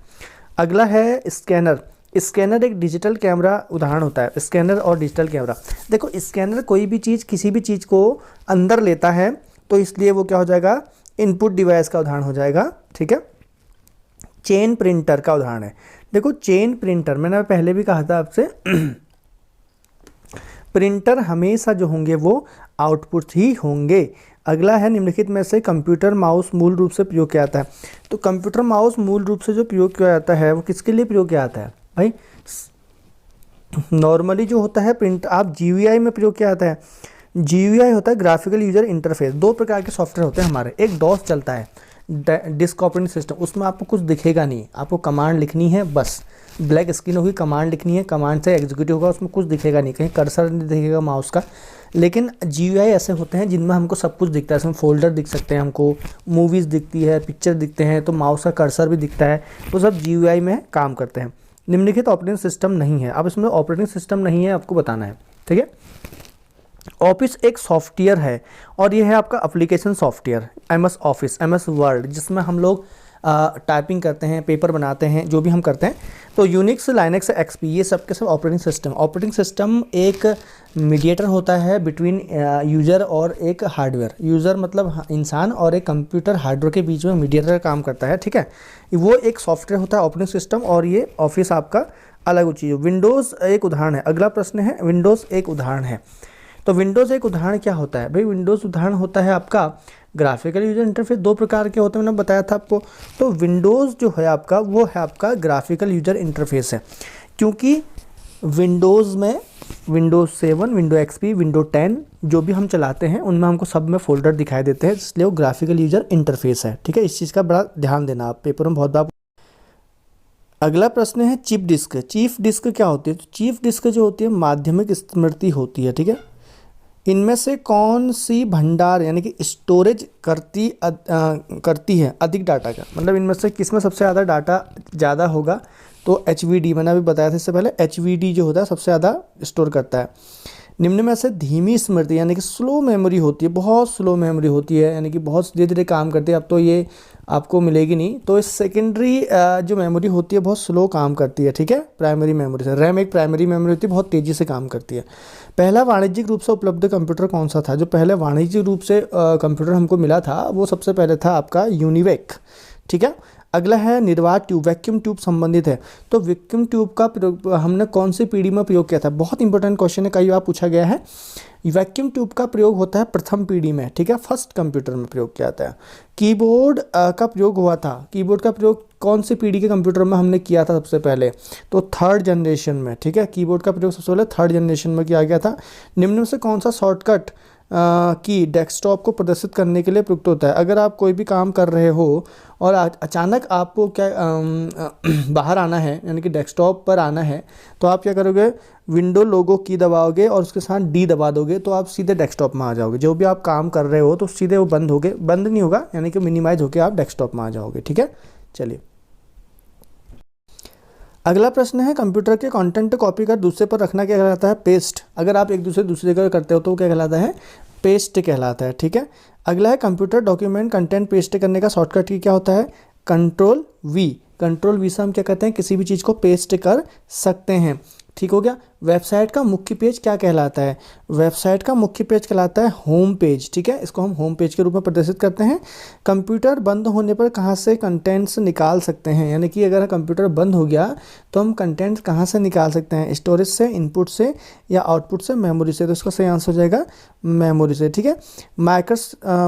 अगला है स्कैनर। स्कैनर एक डिजिटल कैमरा उदाहरण होता है। स्कैनर और डिजिटल कैमरा, देखो, स्कैनर कोई भी चीज़ किसी भी चीज़ को अंदर लेता है, तो इसलिए वो क्या हो जाएगा? इनपुट डिवाइस का उदाहरण हो जाएगा, ठीक है। चेन प्रिंटर का उदाहरण है। देखो, चेन प्रिंटर मैंने पहले भी कहा था आपसे प्रिंटर हमेशा जो होंगे वो आउटपुट ही होंगे। अगला है, निम्नलिखित में से कंप्यूटर माउस मूल रूप से प्रयोग किया जाता है। तो कंप्यूटर माउस मूल रूप से जो प्रयोग किया जाता है वो किसके लिए प्रयोग किया जाता है भाई? नॉर्मली जो होता है प्रिंट, आप GUI में प्रयोग किया जाता है। GUI होता है ग्राफिकल यूजर इंटरफेस। दो प्रकार के सॉफ्टवेयर होते हैं हमारे। एक डॉस चलता है, डिस्क ऑपरेटिंग सिस्टम, उसमें आपको कुछ दिखेगा नहीं, आपको कमांड लिखनी है बस। ब्लैक स्क्रीन होगी, कमांड लिखनी है, कमांड से एग्जीक्यूट होगा, उसमें कुछ दिखेगा नहीं, कहीं कर्सर नहीं दिखेगा माउस का। लेकिन GUI ऐसे होते हैं जिनमें हमको सब कुछ दिखता है। इसमें फोल्डर दिख सकते हैं, हमको मूवीज़ दिखती है, पिक्चर दिखते हैं, तो माउस का कर्सर भी दिखता है। तो सब GUI में काम करते हैं। निम्नलिखित ऑपरेटिंग सिस्टम नहीं है। अब इसमें ऑपरेटिंग सिस्टम नहीं है आपको बताना है, ठीक है। ऑफिस एक सॉफ्टवेयर है और ये है आपका application software. MS office, MS word, जिसमें हम लोग टाइपिंग करते हैं, पेपर बनाते हैं, जो भी हम करते हैं। तो यूनिक्स, लाइनक्स, एक्सपी, ये सब के सब ऑपरेटिंग सिस्टम एक मीडिएटर होता है बिटवीन यूज़र और एक हार्डवेयर। यूज़र मतलब इंसान, और एक कंप्यूटर हार्डवेयर के बीच में मीडिएटर का काम करता है, ठीक है। वो एक सॉफ्टवेयर होता है ऑपरेटिंग सिस्टम, और ये ऑफिस आपका अलग चीज़ है। विंडोज़ एक उदाहरण है। अगला प्रश्न है, विंडोज़ एक उदाहरण है। तो विंडोज़ एक उदाहरण क्या होता है भाई? विंडोज़ उदाहरण होता है आपका ग्राफिकल यूजर इंटरफेस। दो प्रकार के होते हैं, मैंने बताया था आपको। तो विंडोज़ जो है आपका, वो है आपका ग्राफिकल यूजर इंटरफेस है, क्योंकि विंडोज़ में विंडोज़ 7, विंडो एक्सपी, विंडो 10 जो भी हम चलाते हैं उनमें हमको सब में फोल्डर दिखाई देते हैं, इसलिए वो ग्राफिकल यूजर इंटरफेस है, ठीक है। इस चीज़ का बड़ा ध्यान देना, आप पेपर में बहुत बार। अगला प्रश्न है चिप डिस्क। चीफ डिस्क क्या होती है? तो चीफ डिस्क जो होती है माध्यमिक स्मृति होती है, ठीक है। इनमें से कौन सी भंडार यानी कि स्टोरेज करती है अधिक डाटा का? मतलब इनमें से किस में सबसे ज़्यादा डाटा ज़्यादा होगा? तो HVD, मैंने अभी बताया था इससे पहले, HVD जो होता है सबसे ज़्यादा स्टोर करता है। निम्न में से धीमी स्मृति यानी कि स्लो मेमोरी होती है, बहुत स्लो मेमोरी होती है, यानी कि बहुत धीरे धीरे काम करती है। अब तो ये आपको मिलेगी नहीं। तो इस सेकेंडरी जो मेमोरी होती है बहुत स्लो काम करती है, ठीक है, प्राइमरी मेमोरी से। रैम एक प्राइमरी मेमोरी होती है, बहुत तेज़ी से काम करती है। पहला वाणिज्यिक रूप से उपलब्ध कंप्यूटर कौन सा था? जो पहले वाणिज्यिक रूप से कंप्यूटर हमको मिला था वो सबसे पहले था आपका यूनिवेक, ठीक है। अगला है निर्वात ट्यूब, वैक्यूम ट्यूब संबंधित है। तो वैक्यूम ट्यूब का प्रयोग हमने कौन सी पीढ़ी में प्रयोग किया था? बहुत इंपॉर्टेंट क्वेश्चन है, कई बार पूछा गया है। वैक्यूम ट्यूब का प्रयोग होता है प्रथम पीढ़ी में, ठीक है, फर्स्ट कंप्यूटर में प्रयोग किया जाता है। कीबोर्ड का प्रयोग हुआ था। कीबोर्ड का प्रयोग कौन सी पीढ़ी के कंप्यूटर में हमने किया था सबसे पहले? तो थर्ड जनरेशन में, ठीक है। कीबोर्ड का प्रयोग सबसे पहले थर्ड जनरेशन में किया गया था। निम्न में से कौन सा शॉर्टकट की डेस्कटॉप को प्रदर्शित करने के लिए प्रयुक्त होता है? अगर आप कोई भी काम कर रहे हो और अचानक आपको क्या बाहर आना है, यानी कि डेस्कटॉप पर आना है, तो आप क्या करोगे? विंडो लोगो की दबाओगे और उसके साथ डी दबा दोगे, तो आप सीधे डेस्कटॉप में आ जाओगे। जो भी आप काम कर रहे हो तो सीधे वो बंद नहीं होगा, यानी कि मिनिमाइज होकर आप डेस्कटॉप में आ जाओगे, ठीक है। चलिए, अगला प्रश्न है कंप्यूटर के कंटेंट कॉपी कर दूसरे पर रखना क्या कहलाता है? पेस्ट। अगर आप एक दूसरी जगह करते हो तो वो क्या कहलाता है? पेस्ट कहलाता है, ठीक है। अगला है कंप्यूटर डॉक्यूमेंट कंटेंट पेस्ट करने का शॉर्टकट की क्या होता है? Control V। कंट्रोल V से हम क्या करते हैं? किसी भी चीज़ को पेस्ट कर सकते हैं, ठीक हो गया। वेबसाइट का मुख्य पेज क्या कहलाता है? वेबसाइट का मुख्य पेज कहलाता है होम पेज, ठीक है। इसको हम होम पेज के रूप में प्रदर्शित करते हैं। कंप्यूटर बंद होने पर कहाँ से कंटेंट्स निकाल सकते हैं? यानी कि अगर कंप्यूटर बंद हो गया तो हम कंटेंट्स कहाँ से निकाल सकते हैं? स्टोरेज से, इनपुट से, या आउटपुट से, मेमोरी से? तो इसका सही आंसर हो जाएगा मेमोरी से, ठीक है।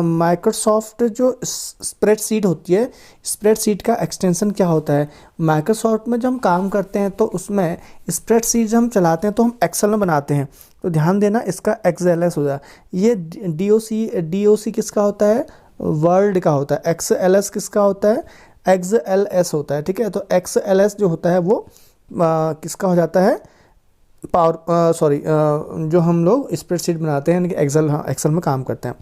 माइक्रोसॉफ्ट जो स्प्रेडशीट होती है, स्प्रेडशीट का एक्सटेंशन क्या होता है? माइक्रोसॉफ्ट में जब हम काम करते हैं तो उसमें स्प्रेडशीट जब हम चलाते हैं तो हम एक्सेल में बनाते हैं, तो ध्यान देना इसका XLS हो जाए। ये DOC किसका होता है? वर्ल्ड का होता है। XLS किसका होता है? XLS होता है, ठीक है। तो XLS जो होता है वो किसका हो जाता है? जो हम लोग स्प्रेडशीट बनाते हैं, यानी कि एक्सेल में काम करते हैं।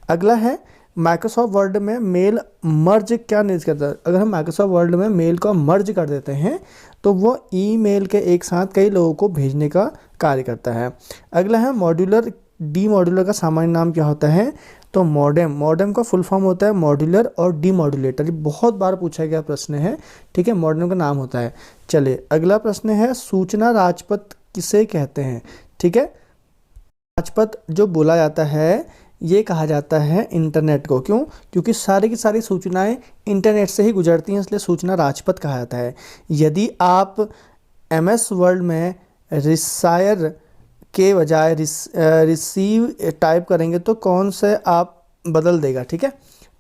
अगला है माइक्रोसॉफ्ट वर्ड में मेल मर्ज क्या निर्देश करता है? अगर हम माइक्रोसॉफ्ट वर्ड में मेल को मर्ज कर देते हैं तो वो ईमेल के एक साथ कई लोगों को भेजने का कार्य करता है। अगला है मॉड्यूलर डीमॉड्यूलर का सामान्य नाम क्या होता है? तो मॉडेम का फुल फॉर्म होता है मॉड्यूलर और डीमॉड्यूलेटर। ये बहुत बार पूछा गया प्रश्न है, ठीक है। मॉडेम का नाम होता है। चलिए, अगला प्रश्न है सूचना राजपथ किसे कहते हैं? ठीक है, राजपथ जो बोला जाता है ये कहा जाता है इंटरनेट को। क्यों? क्योंकि सारी की सारी सूचनाएं इंटरनेट से ही गुजरती हैं, इसलिए सूचना राजपथ कहा जाता है। यदि आप MS वर्ड में रिसायर के बजाय रिसीव टाइप करेंगे तो कौन से आप बदल देगा, ठीक है,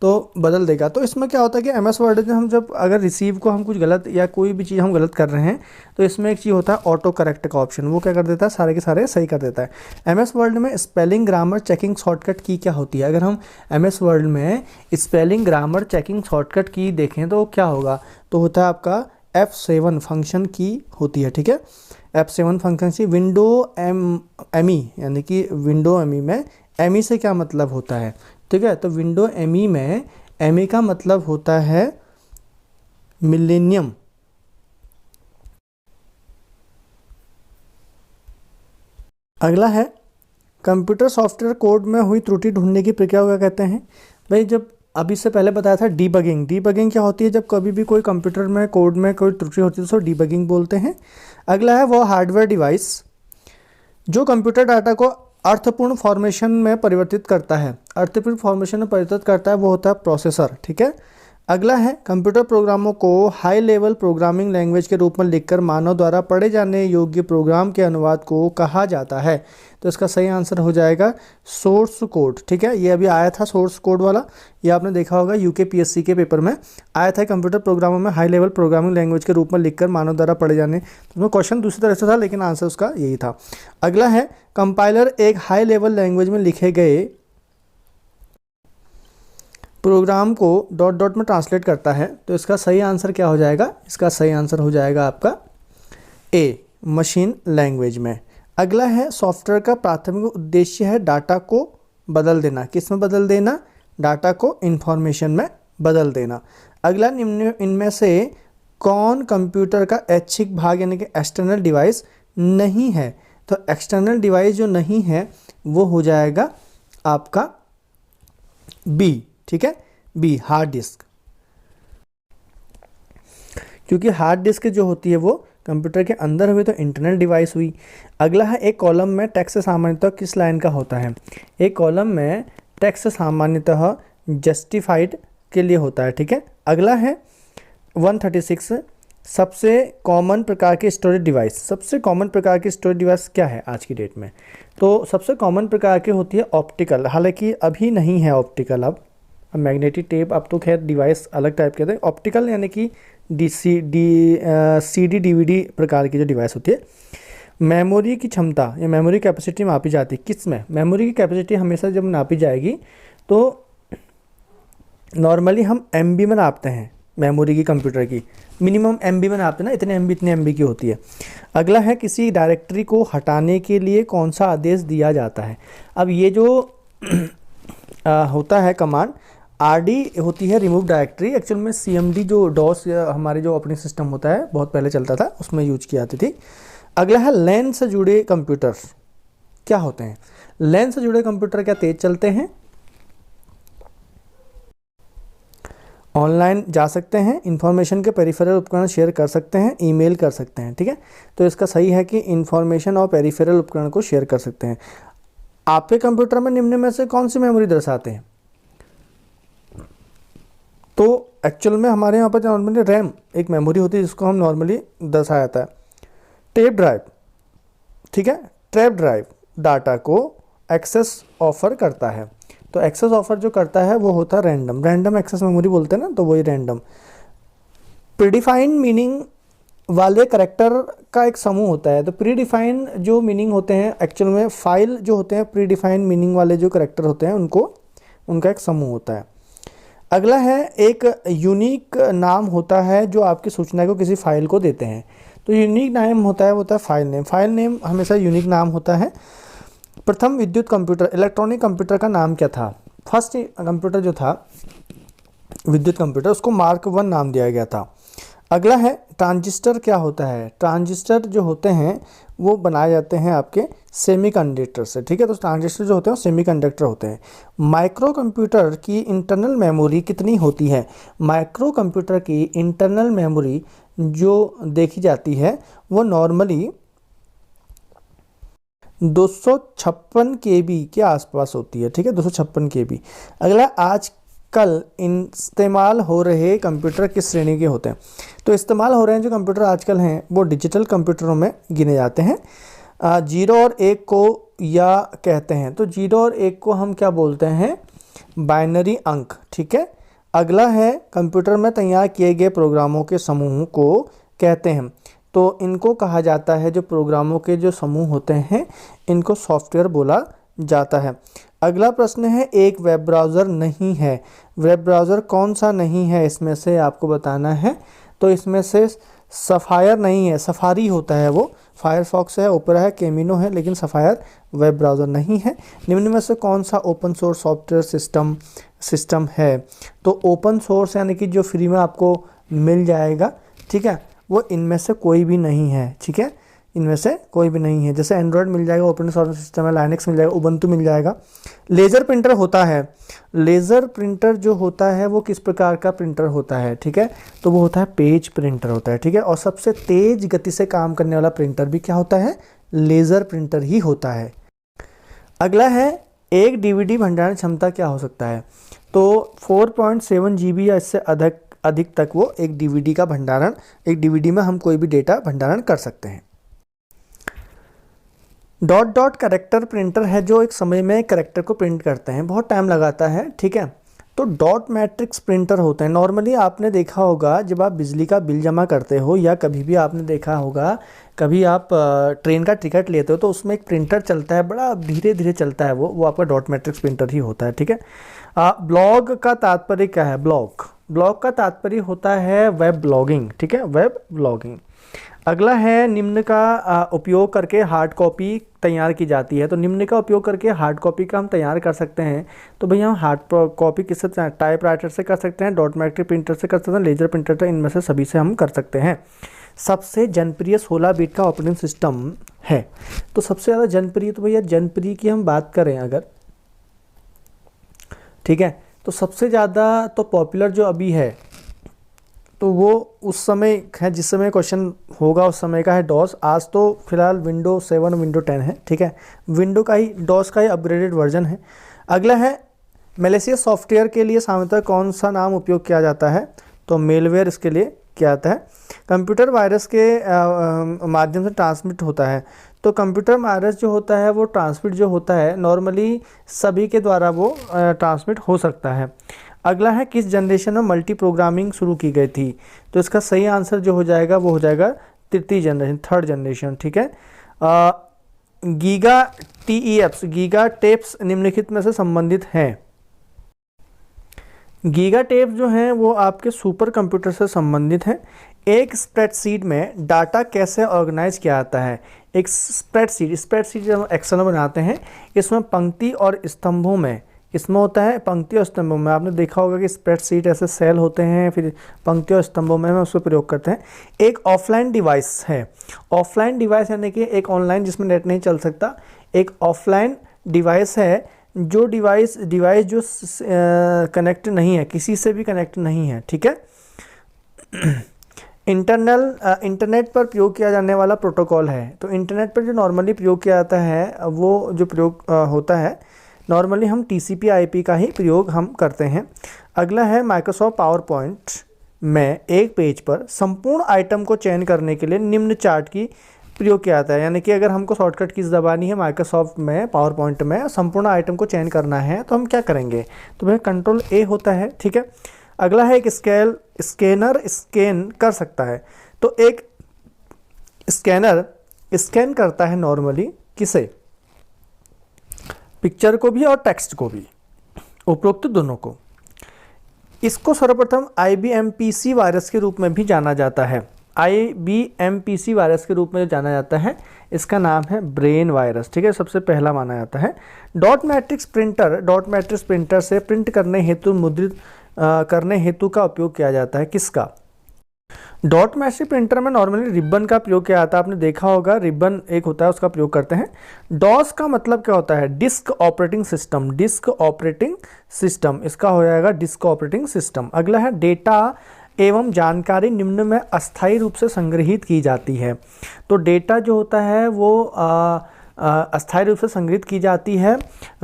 तो बदल देगा। तो इसमें क्या होता है कि MS वर्ड में हम जब अगर रिसीव को हम कुछ गलत या कोई भी चीज़ हम गलत कर रहे हैं तो इसमें एक चीज़ होता है ऑटो करेक्ट का ऑप्शन, वो क्या कर देता है? सारे के सारे सही कर देता है। MS वर्ड में स्पेलिंग ग्रामर चेकिंग शॉर्टकट की क्या होती है? अगर हम MS वर्ड में स्पेलिंग ग्रामर चेकिंग शॉर्टकट की देखें तो क्या होगा? तो होता है आपका F7 फंक्शन की होती है, ठीक है। F7 फंक्शन की विंडो ME, यानी कि विंडो ME में ME से क्या मतलब होता है? ठीक है, तो विंडो ME में ME का मतलब होता है मिलेनियम। अगला है कंप्यूटर सॉफ्टवेयर कोड में हुई त्रुटि ढूंढने की प्रक्रिया को क्या कहते हैं? भाई जब अभी इससे पहले बताया था डीबगिंग। डीबगिंग क्या होती है, जब कभी भी कोई कंप्यूटर में कोड में कोई त्रुटि होती है तो डीबगिंग बोलते हैं। अगला है वो हार्डवेयर डिवाइस जो कंप्यूटर डाटा को अर्थपूर्ण फॉर्मेशन में परिवर्तित करता है। अर्थपूर्ण फॉर्मेशन में परिवर्तित करता है वो होता है प्रोसेसर, ठीक है। अगला है कंप्यूटर प्रोग्रामों को हाई लेवल प्रोग्रामिंग लैंग्वेज के रूप में लिखकर मानव द्वारा पढ़े जाने योग्य प्रोग्राम के अनुवाद को कहा जाता है। तो इसका सही आंसर हो जाएगा सोर्स कोड, ठीक है। ये अभी आया था सोर्स कोड वाला, ये आपने देखा होगा यूकेपीएससी के पेपर में आया था। कंप्यूटर प्रोग्रामों में हाई लेवल प्रोग्रामिंग लैंग्वेज के रूप में लिखकर मानव द्वारा पढ़े जाने, तो क्वेश्चन दूसरी तरह से था लेकिन आंसर उसका यही था। अगला है कंपाइलर एक हाई लेवल लैंग्वेज में लिखे गए प्रोग्राम को डॉट डॉट में ट्रांसलेट करता है। तो इसका सही आंसर क्या हो जाएगा, इसका सही आंसर हो जाएगा आपका ए, मशीन लैंग्वेज में। अगला है सॉफ्टवेयर का प्राथमिक उद्देश्य है डाटा को बदल देना। किस में बदल देना, डाटा को इंफॉर्मेशन में बदल देना। अगला निम्न इनमें से कौन कंप्यूटर का ऐच्छिक भाग यानी कि एक्सटर्नल डिवाइस नहीं है। तो एक्सटर्नल डिवाइस जो नहीं है वो हो जाएगा आपका बी, ठीक है, बी हार्ड डिस्क, क्योंकि हार्ड डिस्क जो होती है वो कंप्यूटर के अंदर हुई तो इंटरनल डिवाइस हुई। अगला है एक कॉलम में टेक्स्ट सामान्यतः किस लाइन का होता है। एक कॉलम में टेक्स्ट सामान्यतः जस्टिफाइड के लिए होता है, ठीक है। अगला है 136 सबसे कॉमन प्रकार की स्टोरेज डिवाइस। सबसे कॉमन प्रकार की स्टोरेज डिवाइस क्या है आज की डेट में, तो सबसे कॉमन प्रकार की होती है ऑप्टिकल। हालांकि अभी नहीं है ऑप्टिकल, अब मैग्नेटिक टेप, अब तो खैर डिवाइस अलग टाइप के थे। ऑप्टिकल यानी कि सीडी डीवीडी प्रकार की जो डिवाइस होती है। मेमोरी की क्षमता या मेमोरी कैपेसिटी मापी जाती है किस में, मेमोरी की कैपेसिटी हमेशा जब नापी जाएगी तो नॉर्मली हम एमबी में नापते हैं। मेमोरी की कंप्यूटर की मिनिमम एमबी में नापते हैं ना, इतने एमबी की होती है। अगला है किसी डायरेक्टरी को हटाने के लिए कौन सा आदेश दिया जाता है। अब ये जो होता है कमांड आरडी होती है रिमूव डायरेक्टरी, एक्चुअल में सीएमडी जो डॉस हमारे जो ऑपरेटिंग सिस्टम होता है बहुत पहले चलता था उसमें यूज की जाती थी। अगला है लैन से जुड़े कंप्यूटर क्या होते हैं। लैन से जुड़े कंप्यूटर क्या तेज चलते हैं, ऑनलाइन जा सकते हैं, इंफॉर्मेशन के पेरिफेरल उपकरण शेयर कर सकते हैं, ईमेल कर सकते हैं, ठीक है। तो इसका सही है कि इंफॉर्मेशन और पेरिफेरल उपकरण को शेयर कर सकते हैं। आपके कंप्यूटर में निम्न में से कौन सी मेमोरी दर्शाते हैं, तो एक्चुअल में हमारे यहाँ पर नॉर्मली रैम एक मेमोरी होती है जिसको हम नॉर्मली दर्शाया जाता है। टेप ड्राइव, ठीक है, टेप ड्राइव डाटा को एक्सेस ऑफर करता है। तो एक्सेस ऑफर जो करता है वो होता है रैंडम, रैंडम एक्सेस मेमोरी बोलते हैं ना, तो वही रैंडम। प्रीडिफाइंड मीनिंग वाले करेक्टर का एक समूह होता है। तो प्रीडिफाइंड जो मीनिंग होते हैं एक्चुअल में फाइल जो होते हैं प्रीडिफाइंड मीनिंग वाले जो करेक्टर होते हैं उनको उनका एक समूह होता है। अगला है एक यूनिक नाम होता है जो आपकी सूचना को किसी फाइल को देते हैं। तो यूनिक नाम होता है फाइल नेम। फाइल नेम हमेशा यूनिक नाम होता है। प्रथम विद्युत कंप्यूटर इलेक्ट्रॉनिक कंप्यूटर का नाम क्या था। फर्स्ट कंप्यूटर जो था विद्युत कंप्यूटर उसको मार्क 1 नाम दिया गया था। अगला है ट्रांजिस्टर क्या होता है। ट्रांजिस्टर जो होते हैं वो बनाए जाते हैं आपके सेमीकंडक्टर से, ठीक है। तो ट्रांजिस्टर जो होते हैं वो सेमीकंडक्टर होते हैं। माइक्रो कंप्यूटर की इंटरनल मेमोरी कितनी होती है। माइक्रो कंप्यूटर की इंटरनल मेमोरी जो देखी जाती है वो नॉर्मली 256 KB के आसपास होती है, ठीक है, 256 KB। अगला आजकल इस्तेमाल हो रहे कंप्यूटर किस श्रेणी के होते हैं। तो इस्तेमाल हो रहे हैं जो कंप्यूटर आजकल हैं वो डिजिटल कंप्यूटरों में गिने जाते हैं। 0 और 1 को या कहते हैं, तो 0 और 1 को हम क्या बोलते हैं, बाइनरी अंक, ठीक है। अगला है कंप्यूटर में तैयार किए गए प्रोग्रामों के समूह को कहते हैं। तो इनको कहा जाता है जो प्रोग्रामों के जो समूह होते हैं इनको सॉफ्टवेयर बोला जाता है। अगला प्रश्न है एक वेब ब्राउज़र नहीं है। वेब ब्राउज़र कौन सा नहीं है इसमें से आपको बताना है। तो इसमें से सफ़ायर नहीं है, सफारी होता है वो, फायरफॉक्स है, ओपेरा है, कैमिनो है, लेकिन सफ़ायर वेब ब्राउज़र नहीं है। निम्न में से कौन सा ओपन सोर्स सॉफ्टवेयर सिस्टम है। तो ओपन सोर्स यानी कि जो फ्री में आपको मिल जाएगा, ठीक है, वो इनमें से कोई भी नहीं है, ठीक है। इनमें से कोई भी नहीं है। जैसे एंड्रॉयड मिल जाएगा, ऑपरेटिंग सिस्टम है, लाइनक्स मिल जाएगा, उबंटू मिल जाएगा। लेज़र प्रिंटर होता है, लेज़र प्रिंटर जो होता है वो किस प्रकार का प्रिंटर होता है, ठीक है, तो वो होता है पेज प्रिंटर होता है, ठीक है। और सबसे तेज गति से काम करने वाला प्रिंटर भी क्या होता है, लेज़र प्रिंटर ही होता है। अगला है एक डीवीडी भंडारण क्षमता क्या हो सकता है, तो 4.7 GB या इससे अधिक तक वो एक डीवीडी का भंडारण, एक डीवीडी में हम कोई भी डेटा भंडारण कर सकते हैं। डॉट डॉट करेक्टर प्रिंटर है जो एक समय में करेक्टर को प्रिंट करते हैं, बहुत टाइम लगाता है, ठीक है। तो डॉट मैट्रिक्स प्रिंटर होते हैं। नॉर्मली आपने देखा होगा जब आप बिजली का बिल जमा करते हो या कभी भी आपने देखा होगा, कभी आप ट्रेन का टिकट लेते हो तो उसमें एक प्रिंटर चलता है, बड़ा धीरे धीरे चलता है, वो आपका डॉट मैट्रिक्स प्रिंटर ही होता है, ठीक है। ब्लॉग का तात्पर्य क्या है, ब्लॉग का तात्पर्य होता है वेब ब्लॉगिंग, ठीक है, वेब ब्लॉगिंग। अगला है निम्न का उपयोग करके हार्ड कॉपी तैयार की जाती है। तो निम्न का उपयोग करके हार्ड कॉपी का हम तैयार कर सकते हैं, तो भैया हम हार्ड कॉपी किससे, टाइपराइटर से कर सकते हैं, डॉट मैट्रिक प्रिंटर से कर सकते हैं, लेजर प्रिंटर से, इनमें से सभी से हम कर सकते हैं। सबसे जनप्रिय 16 बिट का ऑपरेटिंग सिस्टम है, तो सबसे ज़्यादा जनप्रिय, तो भैया जनप्रिय की हम बात करें अगर, ठीक है, तो सबसे ज़्यादा तो पॉपुलर जो अभी है तो वो उस समय है, जिस समय क्वेश्चन होगा उस समय का है डॉस। आज तो फिलहाल विंडो 7 विंडो 10 है, ठीक है, विंडो का ही, डॉस का ही अपग्रेडेड वर्जन है। अगला है मैलिशियस सॉफ्टवेयर के लिए सामान्यतः कौन सा नाम उपयोग किया जाता है, तो मेलवेयर इसके लिए किया जाता है। कंप्यूटर वायरस के माध्यम से ट्रांसमिट होता है, तो कंप्यूटर वायरस जो होता है वो ट्रांसमिट जो होता है नॉर्मली सभी के द्वारा वो ट्रांसमिट हो सकता है। अगला है किस जनरेशन में मल्टी प्रोग्रामिंग शुरू की गई थी, तो इसका सही आंसर जो हो जाएगा वो हो जाएगा तृतीय जनरेशन, थर्ड जनरेशन, ठीक है। गीगा टीईएप्स, गीगा टेप्स निम्नलिखित में से संबंधित हैं। गीगा टेप्स जो हैं वो आपके सुपर कंप्यूटर से संबंधित हैं। एक स्प्रेडशीट में डाटा कैसे ऑर्गेनाइज किया जाता है, एक स्प्रेडशीट जब हम एक्सेल में बनाते हैं, इसमें पंक्ति और स्तंभों में, इसमें होता है पंक्ति और स्तंभों में, आपने देखा होगा कि स्प्रेडशीट ऐसे सेल होते हैं, फिर पंक्ति और स्तंभों में हम उसको प्रयोग करते हैं। एक ऑफलाइन डिवाइस है, ऑफलाइन डिवाइस यानी कि एक ऑनलाइन जिसमें नेट नहीं चल सकता, एक ऑफलाइन डिवाइस है जो डिवाइस जो कनेक्ट नहीं है, किसी से भी कनेक्ट नहीं है, ठीक है। इंटरनेट पर प्रयोग किया जाने वाला प्रोटोकॉल है, तो इंटरनेट पर जो नॉर्मली प्रयोग किया जाता है वो जो प्रयोग होता है नॉर्मली हम TCP IP का ही प्रयोग हम करते हैं। अगला है माइक्रोसॉफ्ट पावर पॉइंट में एक पेज पर संपूर्ण आइटम को चयन करने के लिए निम्न चार्ट की प्रयोग किया जाता है, यानी कि अगर हमको शॉर्टकट कीज दबानी है माइक्रोसॉफ्ट में पावर पॉइंट में संपूर्ण आइटम को चयन करना है तो हम क्या करेंगे, तो भाई कंट्रोल A होता है, ठीक है। अगला है एक स्कैनर स्कैन कर सकता है, तो एक स्कैनर स्कैन करता है नॉर्मली किसे, पिक्चर को भी और टेक्स्ट को भी, उपरोक्त दोनों को। इसको सर्वप्रथम IBMPC वायरस के रूप में भी जाना जाता है, IBMPC वायरस के रूप में जाना जाता है, इसका नाम है ब्रेन वायरस, ठीक है, सबसे पहला माना जाता है। डॉट मैट्रिक्स प्रिंटर से प्रिंट करने हेतु मुद्रित करने हेतु का उपयोग किया जाता है, किसका, डॉट मैट्रिक्स प्रिंटर में नॉर्मली रिबन का प्रयोग किया जाता है, आपने देखा होगा रिबन एक होता है उसका प्रयोग करते हैं। डॉस का मतलब क्या होता है, डिस्क ऑपरेटिंग सिस्टम, इसका हो जाएगा डिस्क ऑपरेटिंग सिस्टम। अगला है डेटा एवं जानकारी निम्न में अस्थायी रूप से संग्रहित की जाती है, तो डेटा जो होता है वो अस्थायी रूप से संग्रहित की जाती है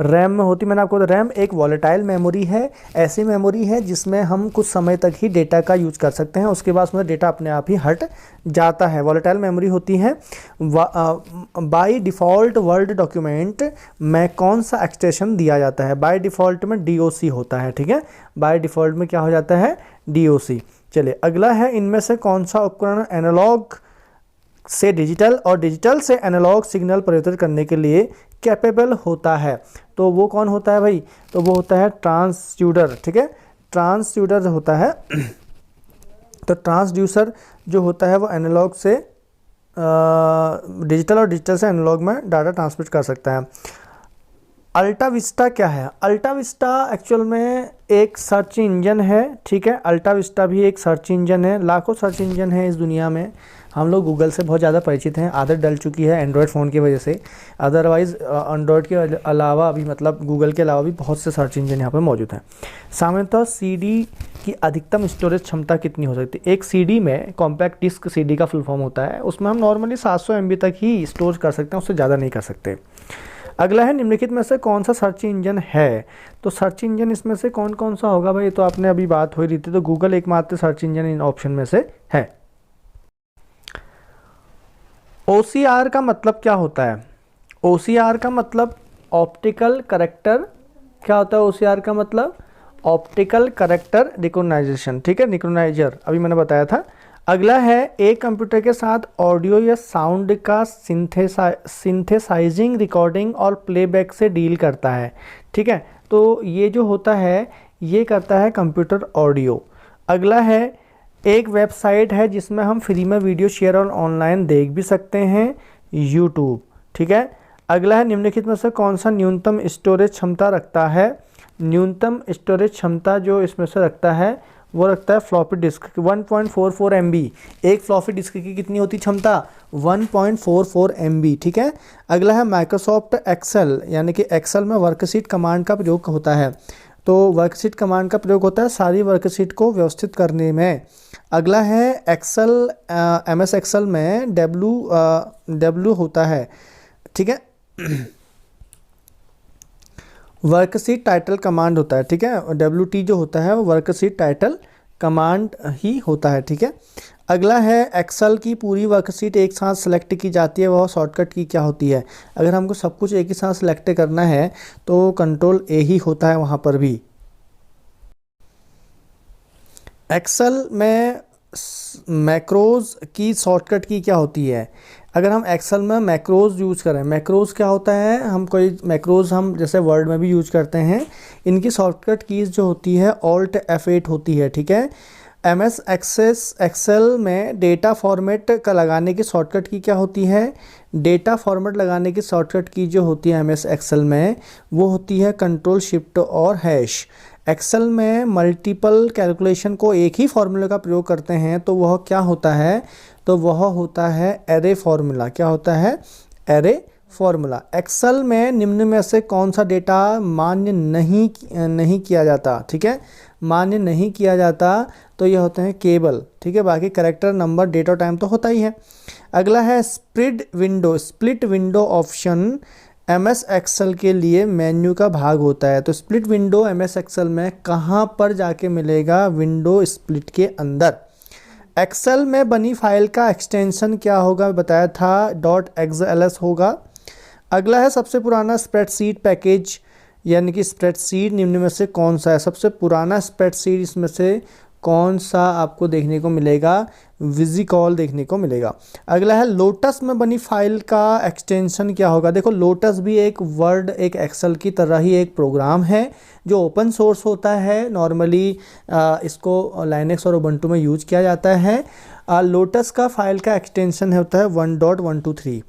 रैम में होती, मैंने आपको रैम एक वॉलेटाइल मेमोरी है, ऐसी मेमोरी है जिसमें हम कुछ समय तक ही डेटा का यूज कर सकते हैं, उसके बाद उसमें डेटा अपने आप ही हट जाता है, वॉलेटाइल मेमोरी होती है। बाय डिफ़ॉल्ट वर्ड डॉक्यूमेंट में कौन सा एक्सटेंशन दिया जाता है, बाय डिफ़ॉल्ट में DOC होता है, ठीक है, बाय डिफ़ॉल्ट में क्या हो जाता है, DOC। चलिए अगला है इनमें से कौन सा उपकरण एनालॉग से डिजिटल और डिजिटल से एनालॉग सिग्नल परिवर्तित करने के लिए कैपेबल होता है, तो वो कौन होता है भाई, तो वो होता है ट्रांसड्यूसर, ठीक है, ट्रांसड्यूसर होता है। तो ट्रांसड्यूसर जो होता है वो एनालॉग से डिजिटल और डिजिटल से एनालॉग में डाटा ट्रांसमिट कर सकता है। अल्टा विस्टा क्या है, अल्टा विस्टा एक्चुअल में एक सर्च इंजन है, ठीक है, अल्टा विस्टा भी एक सर्च इंजन है, लाखों सर्च इंजन है इस दुनिया में, हम लोग गूगल से बहुत ज़्यादा परिचित हैं, आदत डल चुकी है एंड्रॉयड फ़ोन की वजह से। अदरवाइज़ एंड्रॉयड के अलावा भी, मतलब गूगल के अलावा भी बहुत से सर्च इंजन यहाँ पर मौजूद हैं। सामान्यतः सीडी की अधिकतम स्टोरेज क्षमता कितनी हो सकती है? एक सीडी में, कॉम्पैक्ट डिस्क सीडी का फुल फॉर्म होता है, उसमें हम नॉर्मली 700 MB तक ही स्टोर कर सकते हैं, उससे ज़्यादा नहीं कर सकते। अगला है, निम्नलिखित में से कौन सा सर्च इंजन है? तो सर्च इंजन इसमें से कौन कौन सा होगा भाई? तो आपने अभी बात हो रही थी, तो गूगल एकमात्र सर्च इंजन इन ऑप्शन में से है। OCR का मतलब क्या होता है? OCR का मतलब ऑप्टिकल करेक्टर, क्या होता है OCR का मतलब? ऑप्टिकल करेक्टर रिकॉग्नाइजेशन, ठीक है, रिकॉग्नाइजर, अभी मैंने बताया था। अगला है, एक कंप्यूटर के साथ ऑडियो या साउंड का सिंथेसाइजिंग, रिकॉर्डिंग और प्लेबैक से डील करता है, ठीक है। तो ये जो होता है ये करता है कंप्यूटर ऑडियो। अगला है, एक वेबसाइट है जिसमें हम फ्री में वीडियो शेयर और ऑनलाइन देख भी सकते हैं, यूट्यूब, ठीक है। अगला है, निम्नलिखित में से कौन सा न्यूनतम स्टोरेज क्षमता रखता है? न्यूनतम स्टोरेज क्षमता जो इसमें से रखता है वो रखता है फ्लॉपी डिस्क, 1.44 MB। एक फ्लॉपी डिस्क की कितनी होती क्षमता? 1.44 MB, ठीक है। अगला है, माइक्रोसॉफ्ट एक्सेल, यानी कि एक्सेल में वर्कशीट कमांड का प्रयोग होता है। तो वर्कशीट कमांड का प्रयोग होता है सारी वर्कशीट को व्यवस्थित करने में। अगला है, एक्सेल, MS एक्सेल में W होता है, ठीक है। वर्कशीट टाइटल कमांड होता है, ठीक है। WT जो होता है वो वर्कशीट टाइटल कमांड ही होता है, ठीक है। अगला है, एक्सेल की पूरी वर्कशीट एक साथ सेलेक्ट की जाती है, वह शॉर्टकट की क्या होती है? अगर हमको सब कुछ एक ही साथ सेलेक्ट करना है तो Ctrl A ही होता है वहाँ पर भी। एक्सेल में मैक्रोज की शॉर्टकट की क्या होती है? अगर हम एक्सेल में मैक्रोज यूज़ करें, मैक्रोज क्या होता है? हम कोई मैक्रोज हम जैसे वर्ड में भी यूज करते हैं, इनकी शॉर्टकट कीज़ जो होती है Alt F8 होती है, ठीक है। MS एक्सेल में डेटा फॉर्मेट का लगाने की शॉर्टकट की क्या होती है? डेटा फॉर्मेट लगाने की शॉर्टकट की जो होती है MS एक्सेल में वो होती है Ctrl Shift और हैश। एक्सेल में मल्टीपल कैलकुलेशन को एक ही फॉर्मूले का प्रयोग करते हैं तो वह क्या होता है? तो वह होता है एरे फॉर्मूला। क्या होता है? Array formula. एक्सेल में निम्न में से कौन सा डेटा मान्य नहीं किया जाता? ठीक है, मान्य नहीं किया जाता तो ये होते हैं केबल, ठीक है। बाकी कैरेक्टर, नंबर, डेट और टाइम तो होता ही है। अगला है split window option MS Excel के लिए मेन्यू का भाग होता है। तो स्प्लिट विंडो MS एक्सेल में कहाँ पर जाके मिलेगा? विंडो स्प्लिट के अंदर। एक्सेल में बनी फाइल का एक्सटेंशन क्या होगा? बताया था .xls होगा। अगला है, सबसे पुराना स्प्रेडशीट पैकेज यानी कि स्प्रेडशीट निम्न में से कौन सा है? सबसे पुराना स्प्रेडशीट इसमें से कौन सा आपको देखने को मिलेगा? विजिकॉल देखने को मिलेगा। अगला है, लोटस में बनी फाइल का एक्सटेंशन क्या होगा? देखो, लोटस भी एक वर्ड, एक एक्सेल की तरह ही एक प्रोग्राम है जो ओपन सोर्स होता है। नॉर्मली इसको लाइनेक्स और उबंटू में यूज किया जाता है। लोटस का फाइल का एक्सटेंशन होता है 1.123।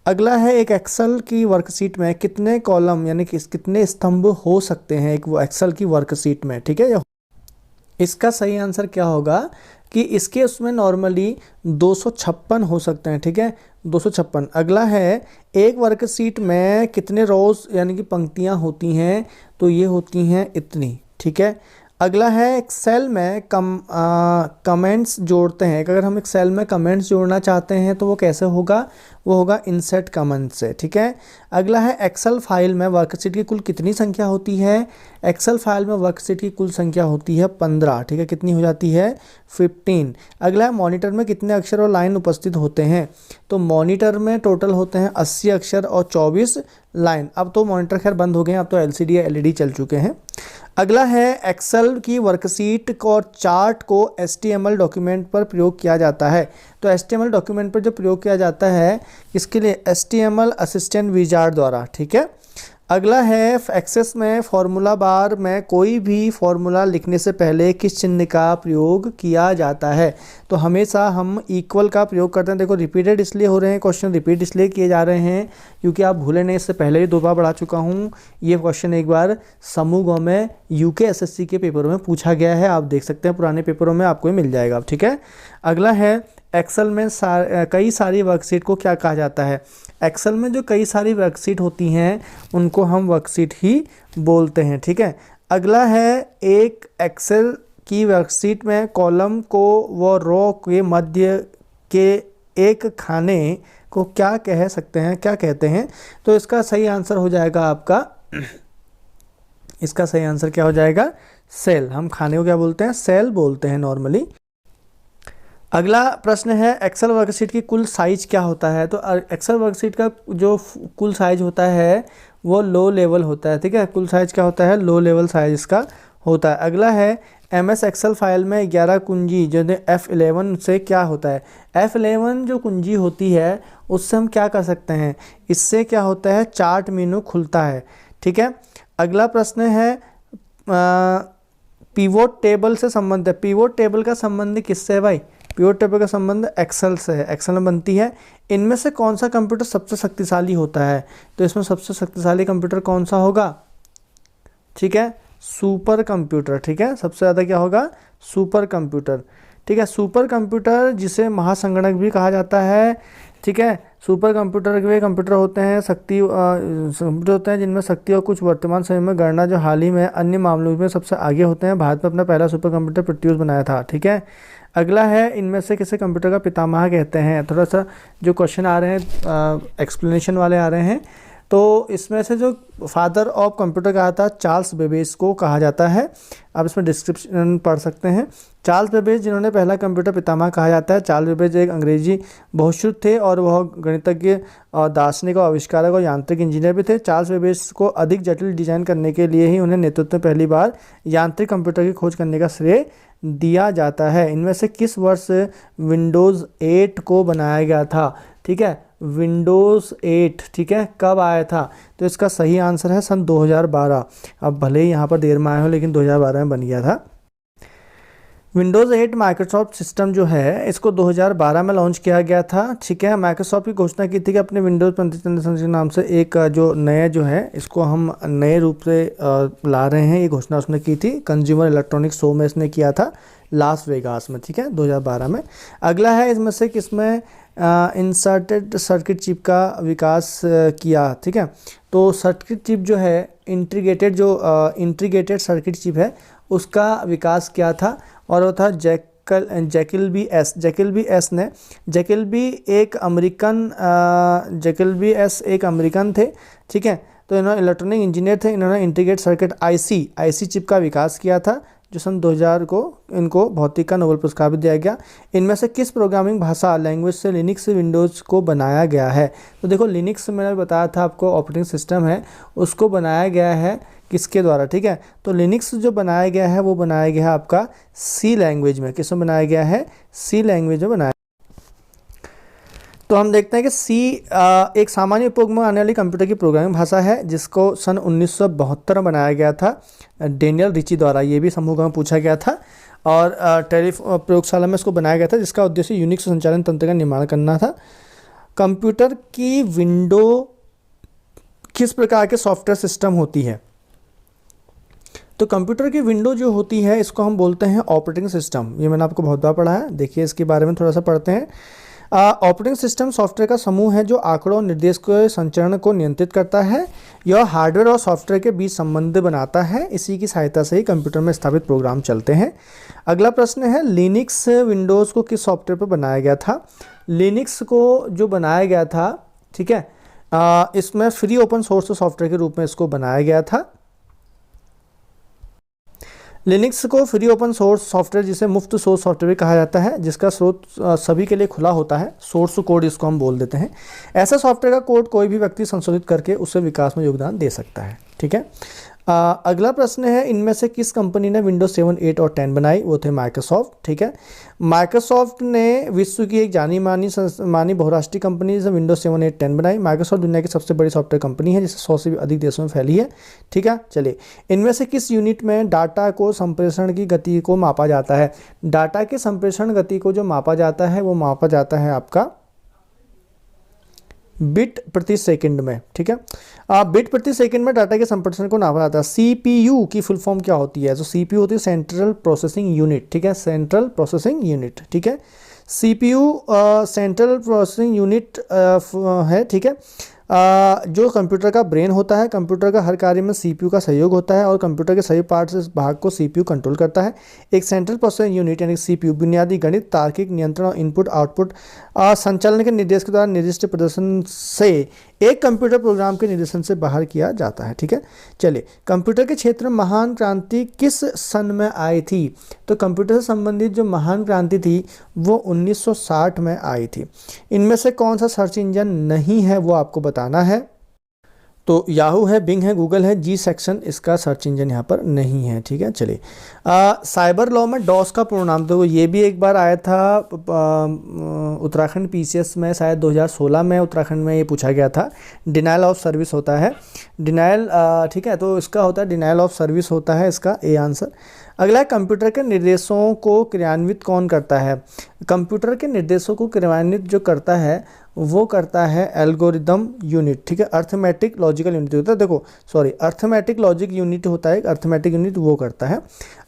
अगला है, एक एक्सेल की वर्कशीट में कितने कॉलम यानी कि कितने स्तंभ हो सकते हैं एक एक्सेल की वर्कशीट में? ठीक है, इसका सही आंसर क्या होगा कि इसके उसमें नॉर्मली 256 हो सकते हैं, ठीक है, 256। अगला है, एक वर्कशीट में कितने रोज यानी कि पंक्तियां होती हैं? तो ये होती हैं इतनी, ठीक है। अगला है, एक्सेल में कमेंट्स जोड़ते हैं। अगर हम एक्सेल में कमेंट्स जोड़ना चाहते हैं तो वो कैसे होगा? वो होगा इंसर्ट कमेंट से, ठीक है। अगला है, एक्सेल फाइल में वर्कशीट की कुल कितनी संख्या होती है? एक्सेल फाइल में वर्कशीट की कुल संख्या होती है 15, ठीक है। कितनी हो जाती है? 15। अगला है, मॉनिटर में कितने अक्षर और लाइन उपस्थित होते हैं? तो मॉनिटर में टोटल होते हैं 80 अक्षर और 24 लाइन। अब तो मॉनिटर खैर बंद हो गए हैं, अब तो LCD या LED चल चुके हैं। अगला है, एक्सेल की वर्कशीट को और चार्ट को HTML डॉक्यूमेंट पर प्रयोग किया जाता है। तो HTML डॉक्यूमेंट पर जो प्रयोग किया जाता है इसके लिए HTML असिस्टेंट विजार्ड द्वारा, ठीक है। अगला है, एक्सेस में फॉर्मूला बार में कोई भी फॉर्मूला लिखने से पहले किस चिन्ह का प्रयोग किया जाता है? तो हमेशा हम इक्वल का प्रयोग करते हैं। देखो, रिपीटेड इसलिए हो रहे हैं, क्वेश्चन रिपीट इसलिए किए जा रहे हैं क्योंकि आप भूले नहीं, इससे पहले ही 2 बार पढ़ा चुका हूँ। ये क्वेश्चन एक बार समूह ग में UK SSC के पेपरों में पूछा गया है। आप देख सकते हैं पुराने पेपरों में आपको मिल जाएगा, ठीक है। अगला है, एक्सेल में कई सारी वर्कशीट को क्या कहा जाता है? एक्सेल में जो कई सारी वर्कशीट होती हैं उनको हम वर्कशीट ही बोलते हैं, ठीक है। अगला है, एक एक्सेल की वर्कशीट में कॉलम को व रो के मध्य के एक खाने को क्या कह सकते हैं, क्या कहते हैं? तो इसका सही आंसर हो जाएगा आपका, इसका सही आंसर क्या हो जाएगा? सेल। हम खाने को क्या बोलते हैं? सेल बोलते हैं नॉर्मली। अगला प्रश्न है, एक्सेल वर्कशीट की कुल साइज क्या होता है? तो एक्सेल वर्कशीट का जो कुल साइज होता है वो लो लेवल होता है, ठीक है। कुल साइज क्या होता है? लो लेवल साइज इसका होता है। अगला है, MS एक्सेल फाइल में 11 कुंजी जो F11 से क्या होता है? F11 जो कुंजी होती है उससे हम क्या कर सकते हैं? इससे क्या होता है? चार्ट मेनू खुलता है, ठीक है। अगला प्रश्न है, पिवोट टेबल से संबंध है। पिवोट टेबल का संबंध किससे है भाई? पिवोट टेबल का संबंध एक्सेल से है, एक्सेल में बनती है। इनमें से कौन सा कंप्यूटर सबसे शक्तिशाली होता है? तो इसमें सबसे शक्तिशाली कंप्यूटर कौन सा होगा? ठीक है, सुपर कंप्यूटर, ठीक है। सबसे ज़्यादा क्या होगा? सुपर कंप्यूटर, ठीक है। सुपर कंप्यूटर जिसे महासंगणक भी कहा जाता है, ठीक है। सुपर कंप्यूटर वे कंप्यूटर होते हैं कंप्यूटर होते हैं जिनमें शक्ति और कुछ वर्तमान समय में गणना जो हाल ही में अन्य मामलों में सबसे आगे होते हैं। भारत में अपना पहला सुपर कंप्यूटर प्रोड्यूस बनाया था, ठीक है। अगला है, इनमें से किसे कंप्यूटर का पितामह कहते हैं? थोड़ा सा जो क्वेश्चन आ रहे हैं एक्सप्लेनेशन वाले आ रहे हैं, तो इसमें से जो फादर ऑफ कंप्यूटर कहा था चार्ल्स बेबेज को कहा जाता है। आप इसमें डिस्क्रिप्शन पढ़ सकते हैं। चार्ल्स बेबेज जिन्होंने पहला कंप्यूटर पितामह कहा जाता है। चार्ल्स बेबेज एक अंग्रेजी बहुश्रुत थे और वह गणितज्ञ और दार्शनिक और आविष्कारक और यांत्रिक इंजीनियर भी थे। चार्ल्स बेबेज को अधिक जटिल डिजाइन करने के लिए ही उन्हें नेतृत्व में पहली बार यांत्रिक कंप्यूटर की खोज करने का श्रेय दिया जाता है। इनमें से किस वर्ष विंडोज़ 8 को बनाया गया था? ठीक है, विंडोज़ 8, ठीक है, कब आया था? तो इसका सही आंसर है सन 2012। अब भले ही यहाँ पर देर में आए हो लेकिन 2012 में बन गया था। विंडोज़ 8 माइक्रोसॉफ्ट सिस्टम जो है इसको 2012 में लॉन्च किया गया था, ठीक है। माइक्रोसॉफ्ट की घोषणा की थी कि अपने विंडोज़ के नाम से एक जो नया जो है इसको हम नए रूप से ला रहे हैं, ये घोषणा उसने की थी। कंज्यूमर इलेक्ट्रॉनिक्स शो में इसने किया था लास वेगास में, ठीक है, 2012 में। अगला है, इसमें से किसमें इंसर्टेड सर्किट चिप का विकास किया, ठीक है। तो सर्किट चिप जो है इंटीग्रेटेड सर्किट चिप है उसका विकास किया था और वो था जैकिलबी एस। जैकिलबी एक अमेरिकन थे, ठीक है। तो इन्होंने इलेक्ट्रॉनिक इंजीनियर थे। इन्होंने इंटीग्रेटेड सर्किट आईसी चिप का विकास किया था जो सन 2000 को इनको भौतिक का नोबेल पुरस्कार भी दिया गया। इनमें से किस प्रोग्रामिंग भाषा लैंग्वेज से लिनक्स विंडोज़ को बनाया गया है? तो देखो, लिनक्स मैंने बताया था आपको ऑपरेटिंग सिस्टम है, उसको बनाया गया है किसके द्वारा, ठीक है। तो लिनक्स जो बनाया गया है वो बनाया गया है आपका सी लैंग्वेज में। किस में बनाया गया है? सी लैंग्वेज में बनाया। तो हम देखते हैं कि सी एक सामान्य उपयोग में आने वाली कंप्यूटर की प्रोग्रामिंग भाषा है जिसको सन 1972 में बनाया गया था डेनियल रिची द्वारा। ये भी समूह में पूछा गया था और प्रयोगशाला में इसको बनाया गया था जिसका उद्देश्य यूनिक्स संचालन तंत्र का निर्माण करना था। कंप्यूटर की विंडो किस प्रकार के सॉफ्टवेयर सिस्टम होती है? तो कंप्यूटर की विंडो जो होती है इसको हम बोलते हैं ऑपरेटिंग सिस्टम। ये मैंने आपको बहुत बार पढ़ा है, देखिए इसके बारे में थोड़ा सा पढ़ते हैं। ऑपरेटिंग सिस्टम सॉफ्टवेयर का समूह है जो आंकड़ों और निर्देश के संचरण को नियंत्रित करता है। यह हार्डवेयर और सॉफ्टवेयर के बीच संबंध बनाता है। इसी की सहायता से ही कंप्यूटर में स्थापित प्रोग्राम चलते हैं। अगला प्रश्न है, लिनक्स विंडोज़ को किस सॉफ्टवेयर पर बनाया गया था? लिनक्स को जो बनाया गया था, ठीक है, इसमें फ्री ओपन सोर्स सॉफ्टवेयर के रूप में इसको बनाया गया था। लिनक्स को फ्री ओपन सोर्स सॉफ्टवेयर जिसे मुफ्त सोर्स सॉफ्टवेयर कहा जाता है जिसका स्रोत सभी के लिए खुला होता है, सोर्स कोड इसको हम बोल देते हैं। ऐसा सॉफ्टवेयर का कोड कोई भी व्यक्ति संशोधित करके उससे विकास में योगदान दे सकता है, ठीक है। अगला प्रश्न है, इनमें से किस कंपनी ने विंडोज 7, 8 और 10 बनाई? वो थे माइक्रोसॉफ्ट, ठीक है। माइक्रोसॉफ्ट ने विश्व की एक जानी मानी बहुराष्ट्रीय कंपनी से विंडोज 7, 8, 10 बनाई। माइक्रोसॉफ्ट दुनिया की सबसे बड़ी सॉफ्टवेयर कंपनी है जिसे 100 से भी अधिक देशों में फैली है, ठीक है। चलिए, इनमें से किस यूनिट में डाटा को संप्रेषण की गति को मापा जाता है? डाटा के संप्रेषण गति को जो मापा जाता है वो मापा जाता है आपका बिट प्रति सेकंड में, ठीक है। बिट प्रति सेकंड में डाटा के संप्रेषण को नापा जाता है। सीपीयू की फुल फॉर्म क्या होती है? तो सीपीयू होती है सेंट्रल प्रोसेसिंग यूनिट, ठीक है, सेंट्रल प्रोसेसिंग यूनिट, ठीक है। CPU सेंट्रल प्रोसेसिंग यूनिट है, ठीक है। जो कंप्यूटर का ब्रेन होता है, कंप्यूटर का हर कार्य में CPU का सहयोग होता है और कंप्यूटर के सभी पार्ट्स इस भाग को CPU कंट्रोल करता है। एक सेंट्रल प्रोसेसिंग यूनिट यानी CPU बुनियादी गणित, तार्किक नियंत्रण और इनपुट आउटपुट संचालन के निर्देश के द्वारा निर्दिष्ट प्रदर्शन से एक कंप्यूटर प्रोग्राम के निर्देशन से बाहर किया जाता है, ठीक है। चलिए, कंप्यूटर के क्षेत्र में महान क्रांति किस सन में आई थी? तो कंप्यूटर से संबंधित जो महान क्रांति थी वो 1960 में आई थी। इनमें से कौन सा सर्च इंजन नहीं है वो आपको बताना है। तो याहू है, बिंग है, गूगल है, जी सेक्शन इसका सर्च इंजन यहाँ पर नहीं है, ठीक है। चलिए, साइबर लॉ में डॉस का पूर्ण नाम, तो ये भी एक बार आया था उत्तराखंड PCS में, शायद 2016 में उत्तराखंड में ये पूछा गया था। डिनाइल ऑफ सर्विस होता है, डिनाइल, ठीक है, तो इसका होता है डिनाइल ऑफ सर्विस होता है इसका ए आंसर। अगला है, कंप्यूटर के निर्देशों को क्रियान्वित कौन करता है? कंप्यूटर के निर्देशों को क्रियान्वित जो करता है वो करता है एल्गोरिदम यूनिट, ठीक है। अर्थमेटिक लॉजिकल यूनिट होता है, देखो सॉरी, अर्थमेटिक लॉजिक यूनिट होता है, अर्थमेटिक यूनिट वो करता है।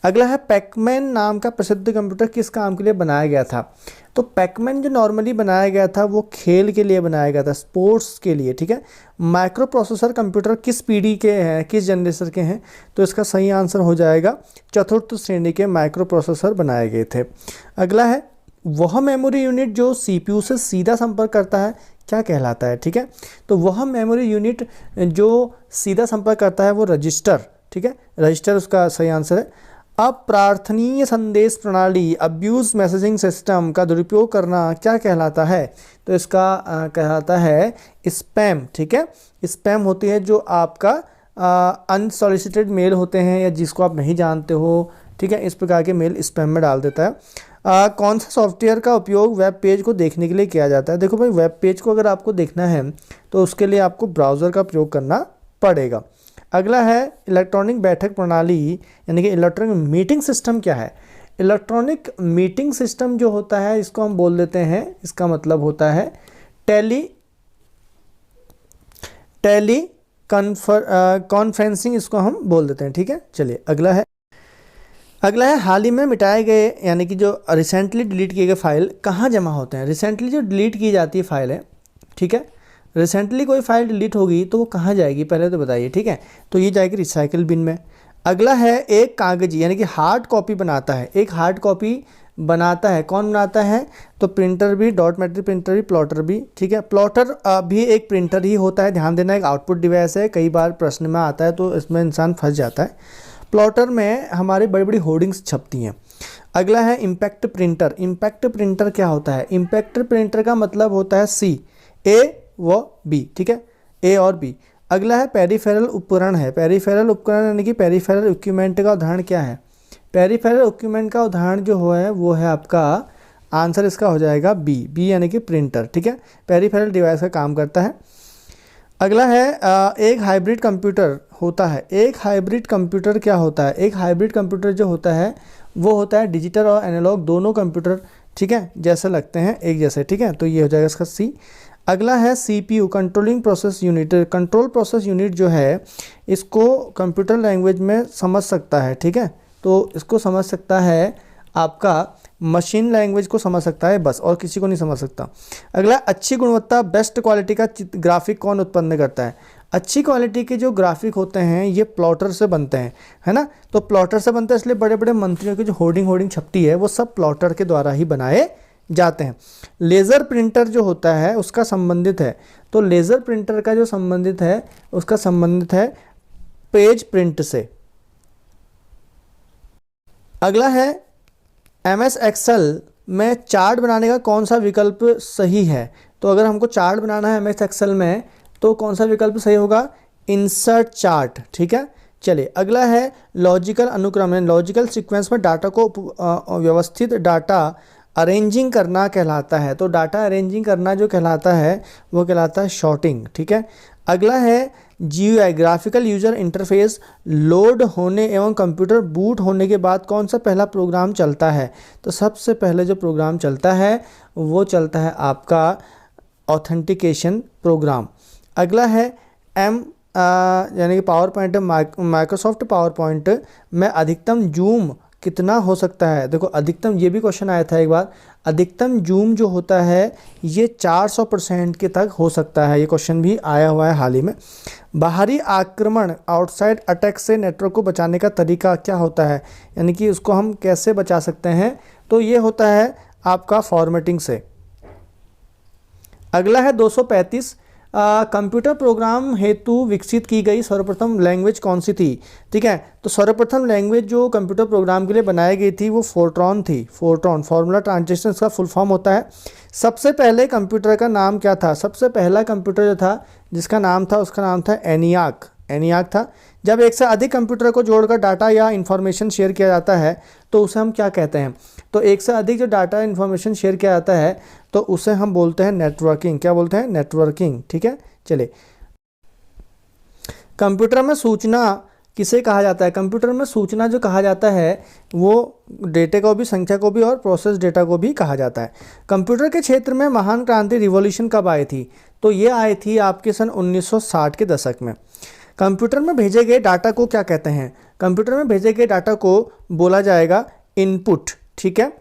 अगला है, पैकमैन नाम का प्रसिद्ध कंप्यूटर किस काम के लिए बनाया गया था? तो पैकमैन जो नॉर्मली बनाया गया था वो खेल के लिए बनाया गया था, स्पोर्ट्स के लिए, ठीक है। माइक्रो प्रोसेसर कंप्यूटर किस पीढ़ी के हैं, किस जनरेशन के हैं? तो इसका सही आंसर हो जाएगा चतुर्थ श्रेणी के माइक्रो प्रोसेसर बनाए गए थे। अगला है, वह मेमोरी यूनिट जो CPU से सीधा संपर्क करता है क्या कहलाता है? ठीक है, तो वह मेमोरी यूनिट जो सीधा संपर्क करता है वो रजिस्टर, ठीक है, रजिस्टर उसका सही आंसर है। अप्रार्थनीय संदेश प्रणाली, अब्यूज मैसेजिंग सिस्टम का दुरुपयोग करना क्या कहलाता है? तो इसका कहलाता है स्पैम, ठीक है। स्पैम होती है जो आपका अनसॉलिसिटेड मेल होते हैं या जिसको आप नहीं जानते हो, ठीक है, इस प्रकार के मेल स्पैम में डाल देता है। कौन सा सॉफ्टवेयर का उपयोग वेब पेज को देखने के लिए किया जाता है? देखो भाई, वेब पेज को अगर आपको देखना है तो उसके लिए आपको ब्राउज़र का प्रयोग करना पड़ेगा। अगला है, इलेक्ट्रॉनिक बैठक प्रणाली यानी कि इलेक्ट्रॉनिक मीटिंग सिस्टम क्या है? इलेक्ट्रॉनिक मीटिंग सिस्टम जो होता है इसको हम बोल देते हैं, इसका मतलब होता है टेली कॉन्फ्रेंसिंग, इसको हम बोल देते हैं, ठीक है। चलिए, अगला है हाल ही में मिटाए गए यानी कि जो रिसेंटली डिलीट किए गए फाइल कहाँ जमा होते हैं? रिसेंटली जो डिलीट की जाती है फाइल है, ठीक है, रिसेंटली कोई फाइल डिलीट होगी तो वो कहाँ जाएगी पहले तो बताइए, ठीक है। तो ये जाएगी रिसाइकिल बिन में। अगला है, एक कागजी यानी कि हार्ड कॉपी बनाता है, एक हार्ड कॉपी बनाता है, कौन बनाता है? तो प्रिंटर भी, डॉट मैट्रिक प्रिंटर भी, प्लॉटर भी, ठीक है। प्लॉटर भी एक प्रिंटर ही होता है, ध्यान देना, एक आउटपुट डिवाइस है, कई बार प्रश्न में आता है तो इसमें इंसान फंस जाता है। प्लॉटर में हमारी बड़ी बड़ी होर्डिंग्स छपती हैं। अगला है इम्पैक्ट प्रिंटर। इम्पैक्ट प्रिंटर क्या होता है? इम्पैक्ट प्रिंटर का मतलब होता है C, A व B, ठीक है, A और B। अगला है पेरिफेरल उपकरण है। पेरिफेरल उपकरण यानी कि पेरिफेरल इक्विपमेंट का उदाहरण क्या है? पेरिफेरल इक्विपमेंट का उदाहरण जो है वो है आपका आंसर, इसका हो जाएगा B यानी कि प्रिंटर, ठीक है, पेरिफेरल डिवाइस का काम करता है। अगला है, एक हाइब्रिड कंप्यूटर होता है। एक हाइब्रिड कंप्यूटर क्या होता है? एक हाइब्रिड कंप्यूटर जो होता है वो होता है डिजिटल और एनालॉग दोनों कंप्यूटर, ठीक है, जैसे लगते हैं एक जैसे, ठीक है, तो ये हो जाएगा इसका C। अगला है CPU controlling process unit. Control process unit जो है इसको कंप्यूटर लैंग्वेज में समझ सकता है, ठीक है, तो इसको समझ सकता है आपका मशीन लैंग्वेज को समझ सकता है बस, और किसी को नहीं समझ सकता। अगला, अच्छी गुणवत्ता बेस्ट क्वालिटी का ग्राफिक कौन उत्पन्न करता है? अच्छी क्वालिटी के जो ग्राफिक होते हैं ये प्लॉटर से बनते हैं, है ना, तो प्लॉटर से बनते हैं, इसलिए बड़े बड़े मंत्रियों की जो होर्डिंग छपती है वो सब प्लॉटर के द्वारा ही बनाए जाते हैं। लेज़र प्रिंटर जो होता है उसका संबंधित है, तो लेज़र प्रिंटर का जो संबंधित है उसका संबंधित है पेज प्रिंट से। अगला है, MS एक्सेल में चार्ट बनाने का कौन सा विकल्प सही है? तो अगर हमको चार्ट बनाना है MS एक्सेल में तो कौन सा विकल्प सही होगा? इंसर्ट चार्ट, ठीक है। चलिए, अगला है लॉजिकल अनुक्रम, लॉजिकल सीक्वेंस में डाटा को व्यवस्थित डाटा अरेंजिंग करना कहलाता है। तो डाटा अरेंजिंग करना जो कहलाता है वो कहलाता है शॉर्टिंग, ठीक है। अगला है GUI graphical user interface load होने एवं कंप्यूटर बूट होने के बाद कौन सा पहला प्रोग्राम चलता है? तो सबसे पहले जो प्रोग्राम चलता है वो चलता है आपका ऑथेंटिकेशन प्रोग्राम। अगला है यानी कि power point, Microsoft power point में अधिकतम जूम कितना हो सकता है। देखो अधिकतम, ये भी क्वेश्चन आया था एक बार, अधिकतम जूम जो होता है ये 400% के तक हो सकता है। ये क्वेश्चन भी आया हुआ है हाल ही में। बाहरी आक्रमण, आउटसाइड अटैक से नेटवर्क को बचाने का तरीका क्या होता है, यानी कि उसको हम कैसे बचा सकते हैं, तो ये होता है आपका फॉर्मेटिंग से। अगला है 235, कंप्यूटर प्रोग्राम हेतु विकसित की गई सर्वप्रथम लैंग्वेज कौन सी थी। ठीक है, तो सर्वप्रथम लैंग्वेज जो कंप्यूटर प्रोग्राम के लिए बनाई गई थी वो फोर्ट्रॉन थी। फोर्ट्रॉन, फॉर्मूला ट्रांजिशन इसका फुल फॉर्म होता है। सबसे पहले कंप्यूटर का नाम क्या था, सबसे पहला कंप्यूटर जो था जिसका नाम था उसका नाम था एनियाक, एनियाक था। जब एक से अधिक कंप्यूटर को जोड़कर डाटा या इंफॉर्मेशन शेयर किया जाता है तो उसे हम क्या कहते हैं, तो एक से अधिक जो डाटा इंफॉर्मेशन शेयर किया जाता है तो उसे हम बोलते हैं नेटवर्किंग। क्या बोलते हैं, नेटवर्किंग। ठीक है, चलिए कंप्यूटर में सूचना किसे कहा जाता है, कंप्यूटर में सूचना जो कहा जाता है वो डेटा को भी, संख्या को भी और प्रोसेस डेटा को भी कहा जाता है। कंप्यूटर के क्षेत्र में महान क्रांति रिवॉल्यूशन कब आई थी, तो ये आई थी आपके सन 1960 के दशक में। कंप्यूटर में भेजे गए डाटा को क्या कहते हैं, कंप्यूटर में भेजे गए डाटा को बोला जाएगा इनपुट। ठीक है,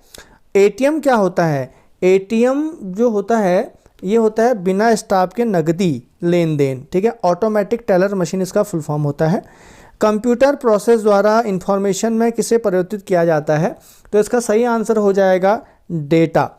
एटीएम क्या होता है, एटीएम जो होता है ये होता है बिना स्टाफ के नकदी लेन देन। ठीक है, ऑटोमेटिक टेलर मशीन इसका फुल फॉर्म होता है। कंप्यूटर प्रोसेस द्वारा इंफॉर्मेशन में किसे परिवर्तित किया जाता है, तो इसका सही आंसर हो जाएगा डेटा।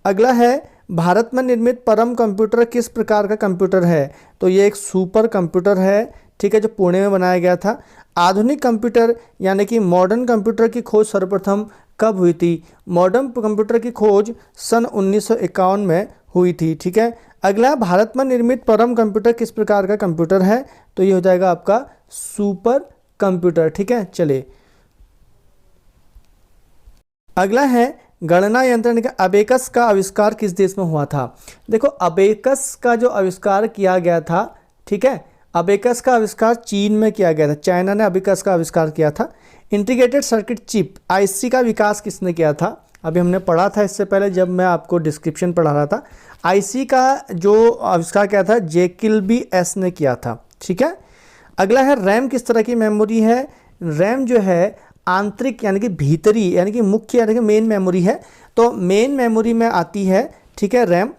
अगला है भारत में निर्मित परम कंप्यूटर किस प्रकार का कंप्यूटर है, तो ये एक सुपर कंप्यूटर है। ठीक है, जो पुणे में बनाया गया था। आधुनिक कंप्यूटर यानी कि मॉडर्न कंप्यूटर की खोज सर्वप्रथम कब हुई थी, मॉडर्न कंप्यूटर की खोज सन 1951 में हुई थी। ठीक है, अगला भारत में निर्मित परम कंप्यूटर किस प्रकार का कंप्यूटर है, तो ये हो जाएगा आपका सुपर कंप्यूटर। ठीक है, चलिए अगला है गणना यंत्र का अबेकस का आविष्कार किस देश में हुआ था। देखो अबेकस का जो आविष्कार किया गया था, ठीक है, अबेकस का आविष्कार चीन में किया गया था, चाइना ने अबेकस का आविष्कार किया था। इंटीग्रेटेड सर्किट चिप आईसी का विकास किसने किया था, अभी हमने पढ़ा था इससे पहले जब मैं आपको डिस्क्रिप्शन पढ़ा रहा था। आईसी का जो आविष्कार किया था जैकिलबी एस ने किया था। ठीक है, अगला है रैम किस तरह की मेमोरी है, रैम जो है आंतरिक यानी कि भीतरी यानी कि मुख्य यानी कि मेन मेमोरी है, तो मेन मेमोरी में आती है। ठीक है, रैम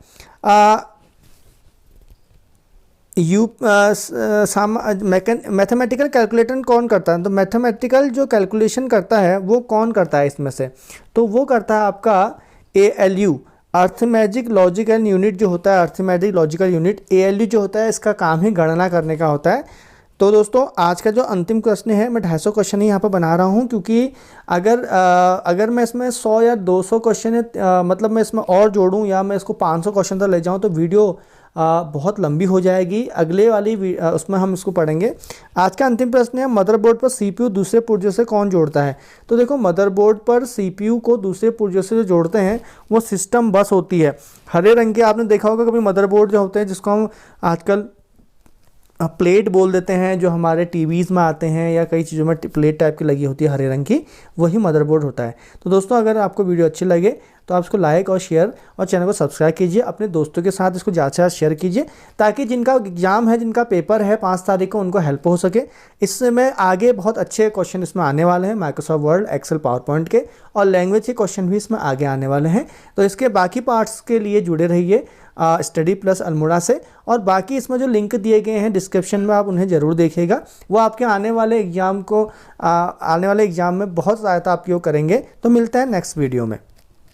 मैथमेटिकल कैलकुलेटर कौन करता है, तो मैथमेटिकल जो कैलकुलेशन करता है वो कौन करता है इसमें से, तो वो करता है आपका ALU, अर्थमेटिक लॉजिकल यूनिट जो होता है, अर्थमेटिक लॉजिकल यूनिट ALU जो होता है इसका काम ही गणना करने का होता है। तो दोस्तों आज का जो अंतिम क्वेश्चन है मैं 250 क्वेश्चन ही यहाँ पर बना रहा हूँ, क्योंकि अगर मैं इसमें 100 या 200 क्वेश्चन मतलब मैं इसमें और जोड़ूँ या मैं इसको 500 क्वेश्चन तक ले जाऊँ तो वीडियो बहुत लंबी हो जाएगी। अगले वाली उसमें हम इसको पढ़ेंगे। आज का अंतिम प्रश्न है मदरबोर्ड पर CPU दूसरे पुर्जे से कौन जोड़ता है, तो देखो मदरबोर्ड पर CPU को दूसरे पुर्जे से जो जोड़ते हैं वो सिस्टम बस होती है। हरे रंग के आपने देखा होगा कभी मदरबोर्ड जो होते हैं जिसको हम आजकल प्लेट बोल देते हैं, जो हमारे टीवीज़ में आते हैं या कई चीज़ों में प्लेट टाइप की लगी होती है हरे रंग की, वही मदरबोर्ड होता है। तो दोस्तों अगर आपको वीडियो अच्छी लगे तो आप इसको लाइक और शेयर और चैनल को सब्सक्राइब कीजिए, अपने दोस्तों के साथ इसको ज़्यादा से ज़्यादा शेयर कीजिए ताकि जिनका एग्जाम है, जिनका पेपर है 5 तारीख को, उनको हेल्प हो सके। इसमें आगे बहुत अच्छे क्वेश्चन इसमें आने वाले हैं, Microsoft Word, Excel, PowerPoint के, और लैंग्वेज के क्वेश्चन भी इसमें आगे आने वाले हैं। तो इसके बाकी पार्ट्स के लिए जुड़े रहिए स्टडी प्लस अल्मोड़ा से, और बाकी इसमें जो लिंक दिए गए हैं डिस्क्रिप्शन में आप उन्हें ज़रूर देखिएगा, वो आपके आने वाले एग्जाम में बहुत सहायता आपकी करेंगे। तो मिलते हैं नेक्स्ट वीडियो में।